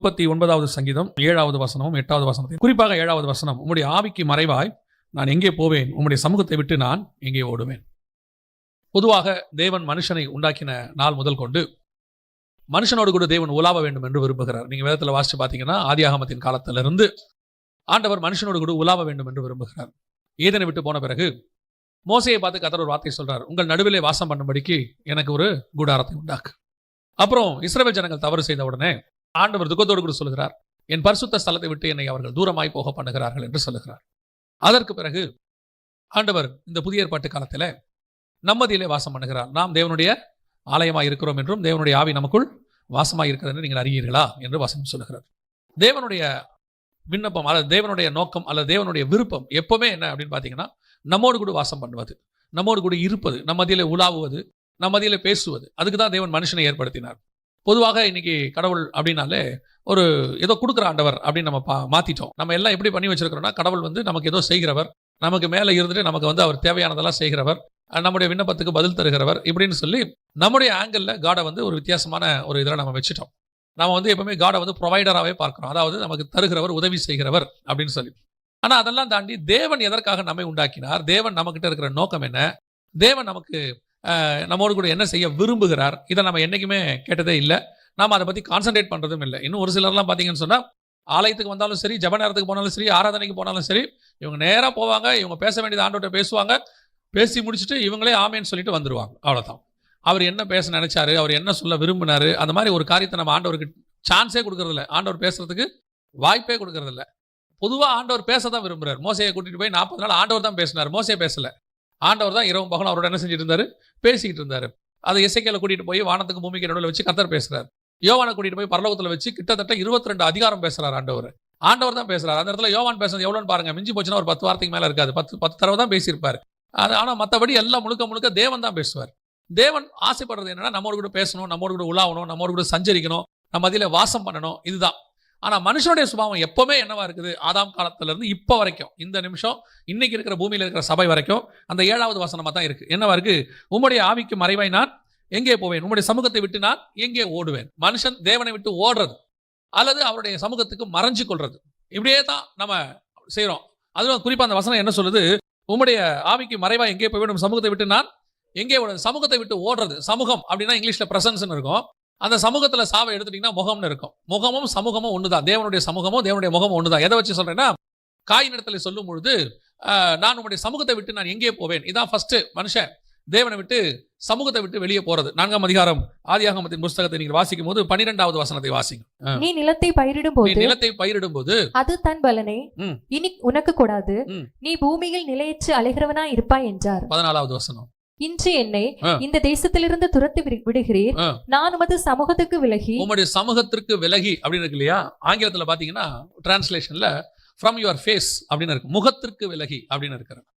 39வது சங்கீதம் 7வது வசனமும் 8வது வசனத்தையும், குறிப்பாக 7வது வசனம், உம்முடைய ஆவிக்கு மறைவாய் நான் எங்கே போவேன், உம்முடைய சமூகத்தை விட்டு நான் எங்கே ஓடுவேன். பொதுவாக தேவன் மனுஷனை உண்டாக்கின நாள் முதல் கொண்டு மனுஷனோடு கூட தேவன் உலாவ வேண்டும் என்று விரும்புகிறார். நீங்க வேதத்தில் வாசிச்சு பார்த்தீங்கன்னா ஆதியாகமத்தின் காலத்திலிருந்து ஆண்டவர் மனுஷனோடு கூட உலாவ வேண்டும் என்று விரும்புகிறார். ஏதனை விட்டு போன பிறகு மோசையை பார்த்து கர்த்தர் ஒரு வார்த்தை சொல்றார், உங்கள் நடுவிலே வாசம் பண்ணும்படிக்கு எனக்கு ஒரு கூடாரத்தை உண்டாக்கு. அப்புறம் இஸ்ரவேல் ஜனங்கள் தவறு செய்த உடனே ஆண்டவர் துக்கத்தோடு கூட சொல்லுகிறார், என் பரிசுத்த ஸ்தலத்தை விட்டு என்னை அவர்கள் தூரமாய் போக பண்ணுகிறார்கள் என்று சொல்லுகிறார். அதற்கு பிறகு ஆண்டவர் இந்த புதிய ஏற்பாட்டு காலத்தில் நம்மதியிலே வாசம் பண்ணுகிறார். நாம் தேவனுடைய ஆலயமாய் இருக்கிறோம் என்றும் தேவனுடைய ஆவி நமக்குள் வாசமாய் இருக்கிறது என்று நீங்கள் அறியீர்களா என்று வசனம் சொல்லுகிறார். தேவனுடைய விண்ணப்பம் அல்லது தேவனுடைய நோக்கம் அல்லது தேவனுடைய விருப்பம் எப்பவுமே என்ன அப்படின்னு பார்த்தீங்கன்னா, நம்மோடு கூட வாசம் பண்ணுவது, நம்மோடு கூட இருப்பது, நம்ம மத்தியிலே உலாவுவது, நம்ம மத்தியிலே பேசுவது. அதுக்கு தான் தேவன் மனுஷனை ஏற்படுத்தினார். பொதுவாக இன்னைக்கு கடவுள் அப்படின்னாலே ஒரு ஏதோ கொடுக்குற ஆண்டவர் அப்படின்னு நம்ம மாத்திட்டோம். நம்ம எல்லாம் எப்படி பண்ணி வச்சிருக்கிறோம்னா, கடவுள் நமக்கு ஏதோ செய்கிறவர், நமக்கு மேலே இருந்துட்டு நமக்கு அவர் தேவையானதெல்லாம் செய்கிறவர், நம்முடைய விண்ணப்பத்துக்கு பதில் தருகிறவர் இப்படின்னு சொல்லி நம்முடைய ஆங்கிளில் காடை ஒரு வித்தியாசமான ஒரு இதில் நம்ம வச்சுட்டோம். நம்ம எப்பவுமே காடை ப்ரொவைடராகவே பார்க்குறோம், அதாவது நமக்கு தருகிறவர், உதவி செய்கிறவர் அப்படின்னு சொல்லி. ஆனால் அதெல்லாம் தாண்டி தேவன் எதற்காக நம்மை உண்டாக்கினார், தேவன் நம்மகிட்ட இருக்கிற நோக்கம் என்ன, தேவன் நமக்கு நம்மோடு கூட என்ன செய்ய விரும்புகிறார், இதை நம்ம என்றைக்குமே கேட்டதே இல்லை. நாம் அதை பற்றி கான்சன்ட்ரேட் பண்ணுறதும் இல்லை. இன்னும் ஒரு சிலர்லாம் பார்த்தீங்கன்னு சொன்னால், ஆலயத்துக்கு வந்தாலும் சரி, ஜெப நேரத்துக்கு போனாலும் சரி, ஆராதனைக்கு போனாலும் சரி, இவங்க நேராக போவாங்க, இவங்க பேச வேண்டியது ஆண்டவர்கிட்ட பேசுவாங்க, பேசி முடிச்சுட்டு இவங்களே ஆமேன்னு சொல்லிட்டு வந்துடுவாங்க. அவ்வளோதான். அவர் என்ன பேச நினைச்சாரு, அவர் என்ன சொல்ல விரும்பினாரு, அந்த மாதிரி ஒரு காரியத்தை நம்ம ஆண்டவருக்கு சான்ஸே கொடுக்கறதில்ல, ஆண்டவர் பேசுறதுக்கு வாய்ப்பே கொடுக்கறதில்ல. பொதுவாக ஆண்டவர் பேச தான் விரும்புகிறார். மோசையை கூட்டிகிட்டு போய் 40 நாள் ஆண்டவர் தான் பேசினார், மோசே பேசலை. ஆண்டவர் தான் இரவும் பகலும் அவரோட என்ன செஞ்சுட்டு இருந்தார், பேசிக்கிட்டு இருந்தார். அதை எசேக்கியேலை கூட்டிகிட்டு போய் வானத்துக்கு பூமிக்கு நடுவில் வச்சு கர்த்தர் பேசுகிறார். யோவானை கூட்டிகிட்டு போய் பரலோகத்தில் வச்சு கிட்டத்தட்ட 22 அதிகாரம் பேசுகிறார் ஆண்டவர் தான் பேசுகிறார். அந்த இடத்துல யோவான் பேசுறது எவ்வளோன்னு பாருங்க, மிஞ்சி போச்சுன்னா ஒரு 10 வார்த்தைக்கு மேலே இருக்காது, 10 தடவை தான் பேசியிருப்பார். ஆனால் மற்றபடி எல்லாம் முழுக்க தேவன் தான் பேசுவார். தேவன் ஆசைப்படுறது என்னன்னா, நம்மோடு கூட பேசணும், நம்மோடு கூட உலாவணும், நம்மோடு கூட சஞ்சரிக்கணும், நம்ம அதில் வாசம் பண்ணணும், இதுதான். ஆனால் மனுஷனுடைய சுபாவம் எப்பவுமே என்னவா இருக்குது, ஆதாம் காலத்திலிருந்து இப்போ வரைக்கும், இந்த நிமிஷம் இன்னைக்கு இருக்கிற பூமியில் இருக்கிற சபை வரைக்கும் அந்த 7வது வசனமாக தான் இருக்கு. என்னவா இருக்கு, உம்முடைய ஆவிக்கு மறைவாய் நான் எங்கே போவேன், உம்முடைய சமூகத்தை விட்டு நான் எங்கே ஓடுவேன். மனுஷன் தேவனை விட்டு ஓடுறது அல்லது அவருடைய சமூகத்துக்கு மறைஞ்சு கொள்றது, இப்படியே தான் நம்ம செய்கிறோம். அதுவும் குறிப்பாக அந்த வசனம் என்ன சொல்லுது, உம்முடைய ஆவிக்கு மறைவா எங்கே போய் வேண்டும், சமூகத்தை விட்டு நான் எங்கே ஓடுறது. சமூகத்தை விட்டு ஓடுறது, சமூகம் அப்படின்னா இங்கிலீஷ்ல பிரசன்ஸ்னு இருக்கும். அந்த சமூகத்தில் சாவை எடுத்துட்டீங்கன்னா முகம்னு இருக்கும். முகமும் சமூகமும் ஒன்று தான், தேவனுடைய சமூகமும் தேவனுடைய முகமும் ஒன்று தான். எதை வச்சு சொல்றேன்னா, காயின் இடத்துல சொல்லும் பொழுது நான் உங்களுடைய சமூகத்தை விட்டு நான் எங்கே போவேன், இதான் ஃபர்ஸ்ட் மனுஷன் தேவனை விட்டு சமூகத்தை விட்டு வெளியே போறது. 4ஆம் அதிகாரம் ஆதியாகமத்தின் புஸ்தகத்தை நீங்கள் வாசிக்கும் போது 12வது வசனத்தை வாசிங்க. நீ நிலத்தை பயிரிடும் போது அது தன் பலனை இனி உனக்கு கூடாது, நீ பூமியில் நிலையற்று அலைகிறவனா இருப்பாய் என்றார். 14வது வசனம், இன்று என்னை இந்த தேசத்திலிருந்து துரத்தி விடுகிறீர், நான் உமது சமூகத்துக்கு விலகி, உம்முடைய சமூகத்திற்கு விலகி அப்படின்னு இருக்கு இல்லையா. ஆங்கிலத்தில் பாத்தீங்கன்னா டிரான்ஸ்லேஷன்ல ஃப்ரம் யுவர் ஃபேஸ் அப்படின்னு இருக்கு, முகத்திற்கு விலகி அப்படின்னு இருக்கிறார்.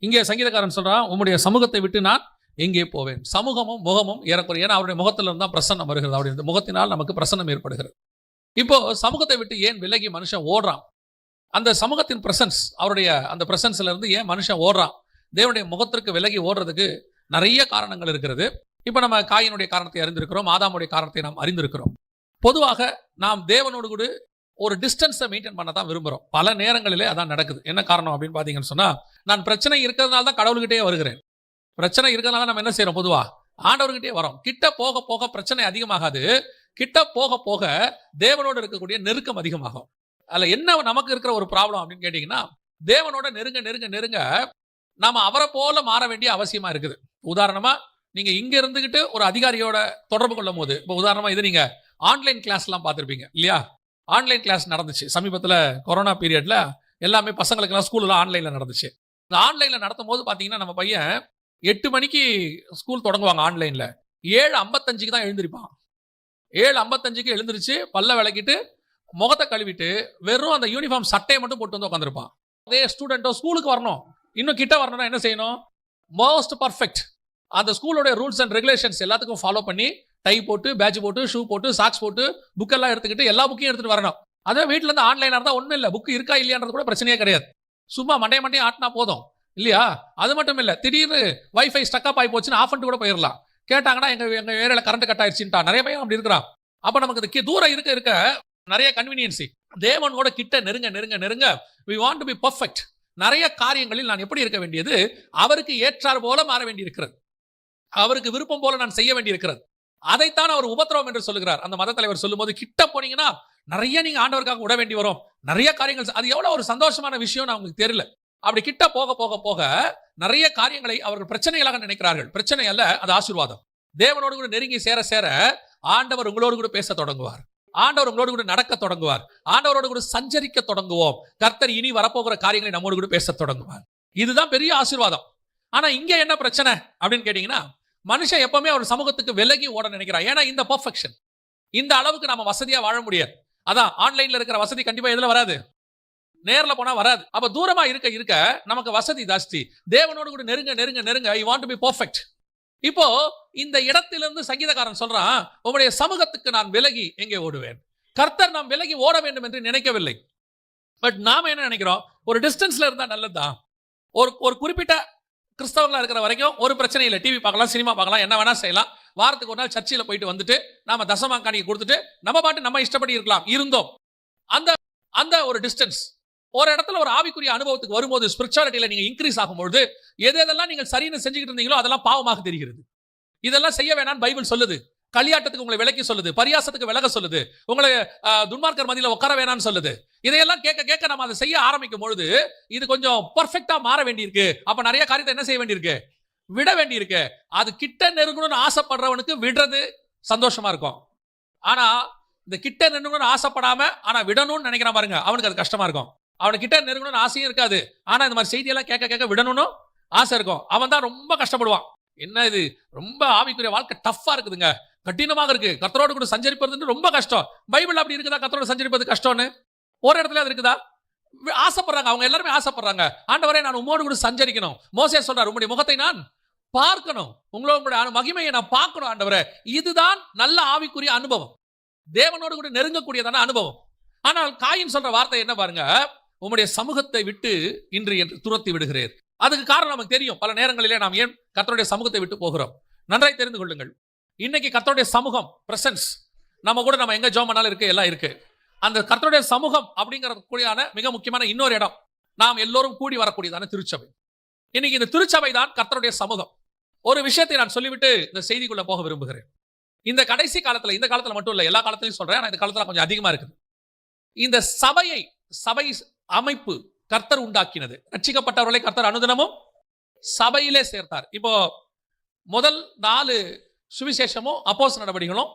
இங்கே சங்கீதக்காரன் சொல்றான், உம்முடைய சமூகத்தை விட்டு நான் எங்கே போவேன். சமூகமும் முகமும் ஏறக்குறைய, ஏன்னா அவருடைய முகத்துல இருந்தா பிரசன்னம் வருகிறது, அவருடைய முகத்தினால் நமக்கு பிரசன்னம் ஏற்படுகிறது. இப்போ சமூகத்தை விட்டு ஏன் விலகி மனுஷன் ஓடுறான், அந்த சமூகத்தின் பிரசன்ஸ், அவருடைய அந்த பிரசன்ஸ்ல இருந்து ஏன் மனுஷன் ஓடுறான், தேவனுடைய முகத்திற்கு விலகி ஓடுறதுக்கு நிறைய காரணங்கள் இருக்கிறது. இப்போ நம்ம காயினுடைய காரணத்தை அறிந்திருக்கிறோம், ஆதாமுடைய காரணத்தை நாம் அறிந்திருக்கிறோம். பொதுவாக நாம் தேவனோடு கூட ஒரு டிஸ்டன்ஸை மெயின்டைன் பண்ண தான் விரும்புகிறோம். பல நேரங்களிலே அதான் நடக்குது. என்ன காரணம் அப்படின்னு பார்த்தீங்கன்னு சொன்னால், நான் பிரச்சனை இருக்கிறதுனால தான் கடவுள்கிட்டே வருகிறேன். பிரச்சனை இருக்கிறதுனால நம்ம என்ன செய்கிறோம், பொதுவாக ஆண்டவர்கிட்டே வரோம். கிட்ட போக போக பிரச்சனை அதிகமாகாது, கிட்ட போக போக தேவனோடு இருக்கக்கூடிய நெருக்கம் அதிகமாகும். அதில் என்ன நமக்கு இருக்கிற ஒரு ப்ராப்ளம் அப்படின்னு கேட்டிங்கன்னா, தேவனோட நெருங்க நெருங்க நெருங்க நாம அவரை போல மாற வேண்டிய அவசியமா இருக்குது. உதாரணமா, நீங்க இங்க இருந்துகிட்டு ஒரு அதிகாரியோட தொடர்பு கொள்ளும் போது, இப்போ உதாரணமா இது நீங்க ஆன்லைன் கிளாஸ்லாம் பார்த்துருப்பீங்க இல்லையா. ஆன்லைன் கிளாஸ் நடந்துச்சு சமீபத்தில், கொரோனா பீரியட்ல எல்லாமே பசங்களுக்கெல்லாம் ஸ்கூல்லாம் ஆன்லைன்ல நடந்துச்சு. இந்த ஆன்லைன்ல நடத்தும் போது பார்த்தீங்கன்னா, நம்ம பையன் 8 மணிக்கு ஸ்கூல் தொடங்குவாங்க ஆன்லைன்ல, 7:55 தான் எழுந்திருப்பான். 7:55 எழுந்திருச்சு பல்ல விளக்கிட்டு முகத்தை கழுவிட்டு வெறும் அந்த யூனிஃபார்ம் சட்டையை மட்டும் போட்டு வந்து உட்காந்துருப்பான். அதே ஸ்டூடெண்ட்டோ ஸ்கூலுக்கு வரணும், இன்னும் கிட்ட வரணும்னா என்ன செய்யணும், மோஸ்ட் பர்ஃபெக்ட் அந்த ஸ்கூலோட ரூல்ஸ் அண்ட் ரெகுலேஷன்ஸ் எல்லாத்துக்கும் ஃபாலோ பண்ணி டை போட்டு, பேட்ச் போட்டு, ஷூ போட்டு, சாக்ஸ் போட்டு, புக்கெல்லாம் எடுத்துக்கிட்டு எல்லா புக்கையும் எடுத்துட்டு வரணும். அதே வீட்டில் இருந்து ஆன்லைனாக இருந்தால் ஒன்றும் இல்லை, புக்கு இருக்கா இல்லையான்றது கூட பிரச்சனையே கிடையாது. சும்மா மண்டையை ஆட்டினா போதும் இல்லையா. அது மட்டும் இல்லை, திடீர்னு வைஃபை ஸ்டக்கப் ஆகி போச்சுன்னு ஆஃப் பண்ணிட்டு கூட போயிடலாம். கேட்டாங்கன்னா எங்கள் ஏரியாவில் கரண்ட் கட் ஆயிடுச்சுட்டா நிறைய பையன் அப்படி இருக்கிறான். அப்போ நமக்கு தூரம் இருக்க நிறைய கன்வீனியன்சி. தேவனோட கிட்ட நெருங்க நெருங்க நெருங்க we want to be perfect. நிறைய காரியங்களில் நான் எப்படி இருக்க வேண்டியது, அவருக்கு ஏற்றார் போல மாற வேண்டியிருக்கிறது, அவருக்கு விருப்பம் போல நான் செய்ய வேண்டியிருக்கிறது. அதைத்தான் அவர் உபத்திரவம் என்று சொல்லுகிறார். அந்த மத தலைவர் சொல்லும்போது, கிட்ட போனீங்கன்னா நிறைய நீங்க ஆண்டவருக்காக விட வேண்டி வரும், நிறைய காரியங்கள். அது எவ்வளவு ஒரு சந்தோஷமான விஷயம் உங்களுக்கு தெரியல. அப்படி கிட்ட போக போக போக நிறைய காரியங்களை அவர்கள் பிரச்சனைகளாக நினைக்கிறார்கள். பிரச்சனை அல்ல, அது ஆசீர்வாதம். தேவனோடு கூட நெருங்கி சேர சேர ஆண்டவர் உங்களோடு கூட பேச தொடங்குவார், ஆண்டவர் உங்களோடு கூட நடக்க தொடங்குவார், ஆண்டவரோடு கூட சஞ்சரிக்க தொடங்குவோம். கர்த்தர் இனி வரப்போகிற காரியங்களை நம்மோடு கூட பேச தொடங்குவார். இதுதான் பெரிய ஆசீர்வாதம். ஆனா இங்க என்ன பிரச்சனை அப்படின்னு கேட்டீங்கன்னா, மனுஷன் எப்பவுமே அவர் சமூகத்துக்கு விலகி ஓட நினைக்கிறான். ஏன்னா இந்த பெர்ஃபெக்ஷன், இந்த அளவுக்கு நம்ம வசதியா வாழ முடியாது. அதான் ஆன்லைன்ல இருக்கிற வசதி கண்டிப்பா எதுல வராது, நேர்ல போனா வராது. அப்ப தூரமா இருக்க இருக்க நமக்கு வசதி ஜாஸ்தி. தேவனோடு கூட நெருங்க நெருங்க நெருங்க I want to be perfect. இப்போ இந்த இடத்திலிருந்து சங்கீதக்காரன் சொல்றான், உங்களுடைய சமூகத்துக்கு நான் விலகி எங்கே ஓடுவேன். கர்த்தர் நாம் விலகி ஓட வேண்டும் என்று நினைக்கவில்லை. பட் நாம என்ன நினைக்கிறோம், ஒரு டிஸ்டன்ஸ்ல இருந்தா நல்லதுதான். ஒரு குறிப்பிட்ட கிறிஸ்தவங்களா இருக்கிற வரைக்கும் ஒரு பிரச்சனை இல்லை, டிவி பார்க்கலாம், சினிமா பார்க்கலாம், என்ன வேணா செய்யலாம். வாரத்துக்கு ஒரு நாள் சர்ச்சில் போயிட்டு வந்துட்டு நாம தசமாங்காணிக்கு கொடுத்துட்டு நம்ம பாட்டு நம்ம இஷ்டப்படி இருக்கலாம். இருந்தோம் அந்த அந்த ஒரு டிஸ்டன்ஸ். ஒரு இடத்துல ஒரு ஆவிக்குரிய அனுபவத்துக்கு வரும்போது, ஸ்பிரிச்சுவாலிட்டியில நீங்க இன்க்ரீஸ் ஆகும்போது, எதெல்லாம் நீங்கள் சரின்னு செஞ்சுக்கிட்டு இருந்தீங்களோ அதெல்லாம் பாவமாக தெரிகிறது. இதெல்லாம் செய்ய வேணாம் பைபிள் சொல்லுது. களியாட்டத்துக்கு உங்களை விலக்கி சொல்லுது, பரியாசத்துக்கு விலக சொல்லுது, உங்களை துன்மார்க்கர் மத்தியில உட்கார வேணாம்னு சொல்லுது. இதையெல்லாம் கேட்க கேட்க நம்ம அதை செய்ய ஆரம்பிக்கும் பொழுது இது கொஞ்சம் பெர்ஃபெக்ட்டா மாற வேண்டியிருக்கு. அப்ப நிறைய காரியத்தை என்ன செய்ய வேண்டியிருக்கு, விட வேண்டியிருக்கு. அது கிட்ட நெருங்கணும்னு ஆசைப்படுறவனுக்கு விடுறது சந்தோஷமா இருக்கும். ஆனா இந்த கிட்ட நெருங்கணும்னு ஆசைப்படாம ஆனா விடணும்னு நினைக்கிறான் பாருங்க, அவனுக்கு அது கஷ்டமா இருக்கும். அவனுக்கு கிட்ட நெருங்கணும்னு ஆசையும் இருக்காது, ஆனா இந்த மாதிரி செய்தியெல்லாம் கேட்க கேட்க விடணும்னு ஆசை இருக்கும். அவன் தான் ரொம்ப கஷ்டப்படுவான். என்ன இது ரொம்ப ஆவிக்குரிய வாழ்க்கை டஃப்பா இருக்குதுங்க, கடினமாக இருக்கு, கர்த்தரோடு கூட சஞ்சரிப்பது ரொம்ப கஷ்டம். பைபிள் அப்படி இருக்குதா கர்த்தரோடு சஞ்சரிப்பது கஷ்டம்னு? ஒரு இடத்துல அது இருக்குதா? ஆசைப்படுறாங்க, அவங்க எல்லாருமே ஆசைப்படுறாங்க. ஆண்டவரே நான் உம்மோடு கூட சஞ்சரிக்கணும். மோசே சொல்றார், உம்முடைய முகத்தை நான் பார்க்கணும், உங்களுடைய மகிமையை நான் பார்க்கணும் ஆண்டவரே. இதுதான் நல்ல ஆவிக்குரிய அனுபவம், தேவனோடு கூட நெருங்கக்கூடியதான அனுபவம். ஆனால் காயின் சொல்ற வார்த்தை என்ன பாருங்க, உம்முடைய சமூகத்தை விட்டு இன்று என்று துரத்தி விடுகிறேன். அதுக்கு காரணம் நமக்கு தெரியும். பல நேரங்களிலே நாம் ஏன் கர்த்தருடைய சமூகத்தை விட்டு போகிறோம் நன்றாய் தெரிந்து கொள்ளுங்கள். இன்னைக்கு கர்த்தருடைய சமூகம் பிரசன்ஸ் நம்ம கூட, நம்ம எங்க ஜெபம் பண்ணாலும் இருக்கு, எல்லாம் இருக்கு. அந்த கர்த்தருடைய சமூகம் அப்படிங்கிறது கூடியான மிக முக்கியமான இன்னொரு இடம், நாம் எல்லோரும் கூடி வரக்கூடியதான திருச்சபை. இன்னைக்கு இந்த திருச்சபை தான் கர்த்தருடைய சமூகம். ஒரு விஷயத்தை நான் சொல்லிவிட்டு இந்த செய்திக்குள்ள போக விரும்புகிறேன். இந்த கடைசி காலத்துல, இந்த காலத்துல மட்டும் இல்ல, எல்லா காலத்திலையும் சொல்றேன், ஆனா இந்த காலத்துல கொஞ்சம் அதிகமா இருக்குது. இந்த சபை அமைப்பு கர்த்தர் உண்டாக்கினது. ரட்சிக்கப்பட்டவர்களை கர்த்தர் அனுதினமும் சபையிலே சேர்த்தார். இப்போ முதல் 4 சுவிசேஷமும் அப்போஸ்தலர் நடவடிக்கைகளும்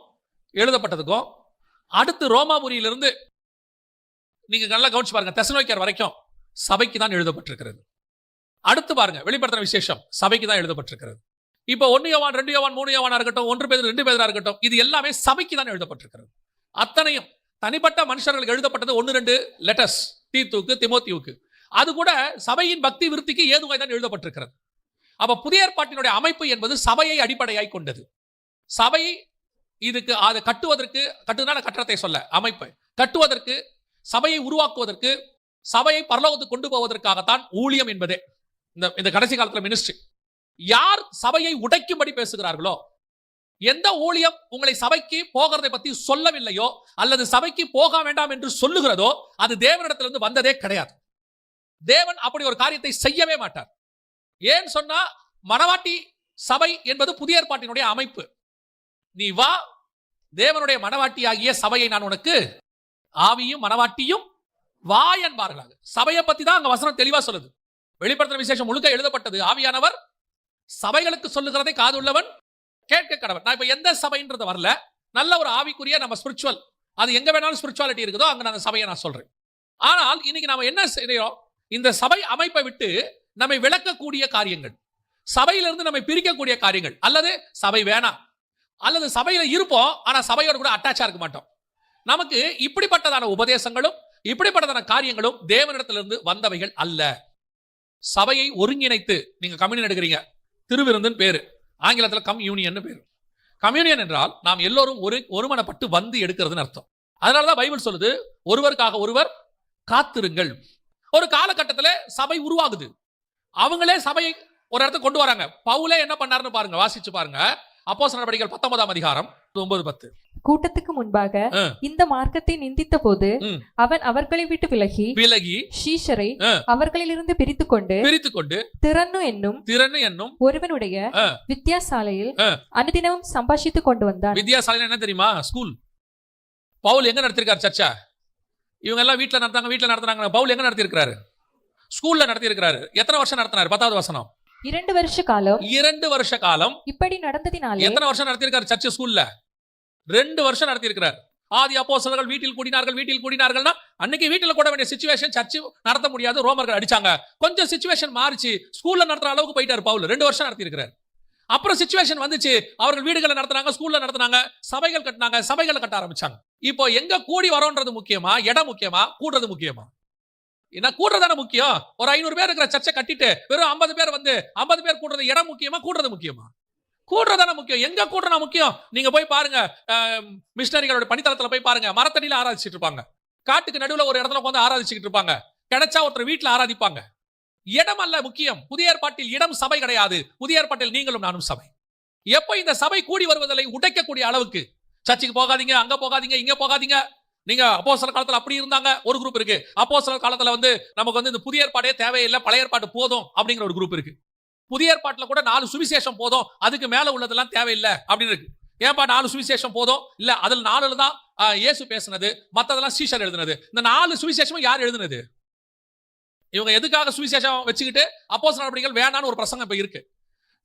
எழுதப்பட்டதுக்கும், அடுத்து ரோமாபுரியிலிருந்து நீங்க நல்லா கவனிச்சு பாருங்க, தெசலோனிக்கேயர் வரைக்கும் சபைக்கு தான் எழுதப்பட்டிருக்கிறது. அடுத்து பாருங்க வெளிப்படுத்தின விசேஷம் சபைக்கு தான் எழுதப்பட்டிருக்கிறது. இப்போ 1 யோவான் 2 யோவான் 3 யோவானா இருக்கட்டும், 1 பேதுரு 2 பேதுரா இருக்கட்டும், இது எல்லாமே சபைக்கு தான் எழுதப்பட்டிருக்கிறது. அத்தனையும் தனிப்பட்ட மனுஷர்களுக்கு எழுதப்பட்டது 1-2 லெட்டர்ஸ், தீத்துவுக்கு திமோத்தியுக்கு. அது கூட சபையின் பக்தி விருத்திக்கு ஏதுவாய் தான் எழுதப்பட்டிருக்கிறது. அப்ப புதிய ஏற்பாட்டினுடைய அமைப்பு என்பது சபையை அடிப்படையாய் கொண்டது. சபை இதுக்கு அதை கட்டுவதற்கு, கட்டுனால கட்டடத்தை சொல்ல, அமைப்பை கட்டுவதற்கு, சபையை உருவாக்குவதற்கு, சபையை பரலோகத்துக்கு கொண்டு போவதற்காகத்தான் ஊழியம் என்பதே. இந்த கடைசி காலத்துல மினிஸ்ட்ரி. யார் சபையை உடைக்கும்படி பேசுகிறார்களோ, எந்த ஊழியம் உங்களை சபைக்கு போகிறதை பத்தி சொல்லவில்லையோ, அல்லது சபைக்கு போக வேண்டாம் என்று சொல்லுகிறதோ, அது தேவனிடத்திலிருந்து வந்ததே கிடையாது. தேவன் அப்படி ஒரு காரியத்தை செய்யவே மாட்டார். ஏன் சொன்னா, மனவாட்டி சபை என்பது புதிய ஏற்பாட்டினுடைய அமைப்பு. நீ வா, தேவனுடைய மனவாட்டியாகிய சபையை நான் உனக்கு ஆவியும் மனவாட்டியும் வா என்பார்களாக. சபையை பத்தி தான் அங்க வசனம் தெளிவா சொல்லுது. வெளிப்படுத்தின விசேஷம் முழுக்க எழுதப்பட்டது, ஆவியானவர் சபைகளுக்கு சொல்லுகிறதை காதுள்ளவன் கேட்க கடவன். நான் இப்ப எந்த சபைன்றது வரல, நல்ல ஒரு ஆவிக்குரிய நம்ம ஸ்பிரிச்சுவல், அது எங்க வேணாலும் ஸ்பிரிச்சுவாலிட்டி இருக்குதோ அங்க நான் சபையை நான் சொல்றேன். ஆனால் இன்னைக்கு நாம என்ன செய்யறோம், இந்த சபை அமைப்பை விட்டு நம்மை விளக்கக்கூடிய காரியங்கள், சபையிலிருந்து நம்மை பிரிக்கக்கூடிய காரியங்கள், அல்லது சபை வேணாம், அல்லது சபையில இருப்போம் ஆனா சபையோடு கூட அட்டாச்சா இருக்க மாட்டோம். நமக்கு இப்படிப்பட்டதான உபதேசங்களும் இப்படிப்பட்டதான காரியங்களும் தேவனிடத்திலிருந்து வந்தவைகள் அல்ல. சபையை ஒருங்கிணைத்து நீங்க கம்யூனியன் எடுக்கிறீங்க, திருவிருந்துன்னு பேரு, ஆங்கிலத்தில் கம்யூனியன் பேரு. கம்யூனியன் என்றால் நாம் எல்லோரும் ஒருமனப்பட்டு வந்து எடுக்கிறதுன்னு அர்த்தம். அதனாலதான் பைபிள் சொல்லுது, ஒருவருக்காக ஒருவர் காத்திருங்கள். ஒரு காலகட்டத்தில் சபை உருவாகுது, அவங்களே சபையை ஒரு இடத்துக்கு கொண்டு வராங்க. பவுலே என்ன பண்ணாருன்னு பாருங்க, வாசிச்சு பாருங்க. அப்போஸ்தலர் நடவடிக்கைகள் 19ஆம் அதிகாரம் 9:10. கூட்டத்துக்கு முன்பாக இந்த மார்க்கத்தை நிந்தித்த போது அவன் அவர்களை விட்டு விலகி சீஷரை அவர்களிலிருந்து பிரித்துக்கொண்டு திறன்னு என்னும் ஒருவனுடைய வித்தியாசாலையில் அனுதினமும் சம்பாஷித்துக் கொண்டு வந்தான். வித்தியாசாலை என்ன தெரியுமா? ஸ்கூல். பவுல் எங்க நடத்திருக்காரு சர்ச்சா? இவங்க எல்லாம் வீட்டுல நடத்துறாங்க. பவுல் எங்க நடத்திருக்காரு? ஸ்கூல்ல நடத்திருக்காரு. எத்தனை வருஷம் நடத்தினாரு? 10வது வசனம். 2 வருஷ காலம். 2 வருஷ காலம் இப்படி நடந்ததினாலே. எத்தனை வருஷம் நடத்திருக்காரு சர்ச் ஸ்கூல்ல? 2 வருஷம் நடத்திருக்கிறார். ஆதி அப்போஸ்தலர்கள் வீட்டில் கூடினார்கள்னா அன்னைக்கு வீட்டில் கூட வேண்டிய சிச்சுவேஷன் சர்ச் நடத்த முடியாது, ரோமர்கள் அடிச்சாங்க. கொஞ்சம் சிச்சுவேஷன் மாறிச்சு, ஸ்கூல்ல நடத்துற அளவுக்கு போயிட்டாரு பவுல். 2 வருஷம் நடத்திருக்கிறார். அப்புறம் சிச்சுவேஷன் வந்துச்சு, அவர்கள் வீடுகளை நடத்துனாங்க, ஸ்கூல்ல நடத்துனாங்க, சபைகள் கட்டினாங்க, சபைகளை கட்ட ஆரம்பிச்சாங்க. இப்போ எங்க கூடி வரோன்றது முக்கியமா, இடம் முக்கியமா, கூடுறது முக்கியமா? என்ன கூடுறதான முக்கியம்? ஒரு 500 பேர் இருக்கிற சர்ச்சை கட்டிட்டு வெறும் 50 பேர் வந்து 50 பேர் கூடுறது இடம் முக்கியமா, கூடுறது முக்கியமா? கூடுறதான முக்கியம். எங்க கூடுறனா முக்கியம்? நீங்க போய் பாருங்க, மிஷனரிகளோட பணித்தளத்துல போய் பாருங்க, மரத்தடியில ஆராதிச்சுட்டு இருப்பாங்க, காட்டுக்கு நடுவுல ஒரு இடத்துல உட்கார்ந்து ஆராதிச்சுட்டு இருப்பாங்க, கிடைச்சா ஒருத்தர் வீட்டுல ஆராதிப்பாங்க. இடம் அல்ல முக்கியம். புதிய ஏற்பாட்டில் இடம் சபை கிடையாது. புதிய ஏற்பாட்டில் நீங்களும் நானும் சபை. எப்ப இந்த சபை கூடி வருவதை உடைக்கக்கூடிய அளவுக்கு, சர்ச்சுக்கு போகாதீங்க, அங்க போகாதீங்க, இங்க போகாதீங்க. நீங்க அப்போஸ்தலர் காலத்துல அப்படி இருந்தாங்க ஒரு குரூப் இருக்கு. அப்போஸ்தலர் காலத்துல வந்து நமக்கு வந்து இந்த புதிய ஏற்பாடே தேவையில்லை, பழைய ஏற்பாடு போதும் அப்படிங்கிற ஒரு குரூப் இருக்கு. புதிய ஏற்பாட்டுல கூட 4 சுவிசேஷம் போதும், அதுக்கு மேல உள்ளதெல்லாம் தேவையில்லை அப்படின்னு இருக்கு. ஏன்பா 4 சுவிசேஷம் போதும்? இல்ல, அதுல 4 தான் இயேசு பேசினது, மத்ததெல்லாம் சீஷர் எழுதினது. இந்த 4 சுவிசேஷமும் யார் எழுதினது? இவங்க எதுக்காக சுவிசேஷம் வச்சுக்கிட்டு அப்போஸ்தலர் நடவடிக்கைகள் வேணான்னு ஒரு பிரசங்கம் இப்ப இருக்கு.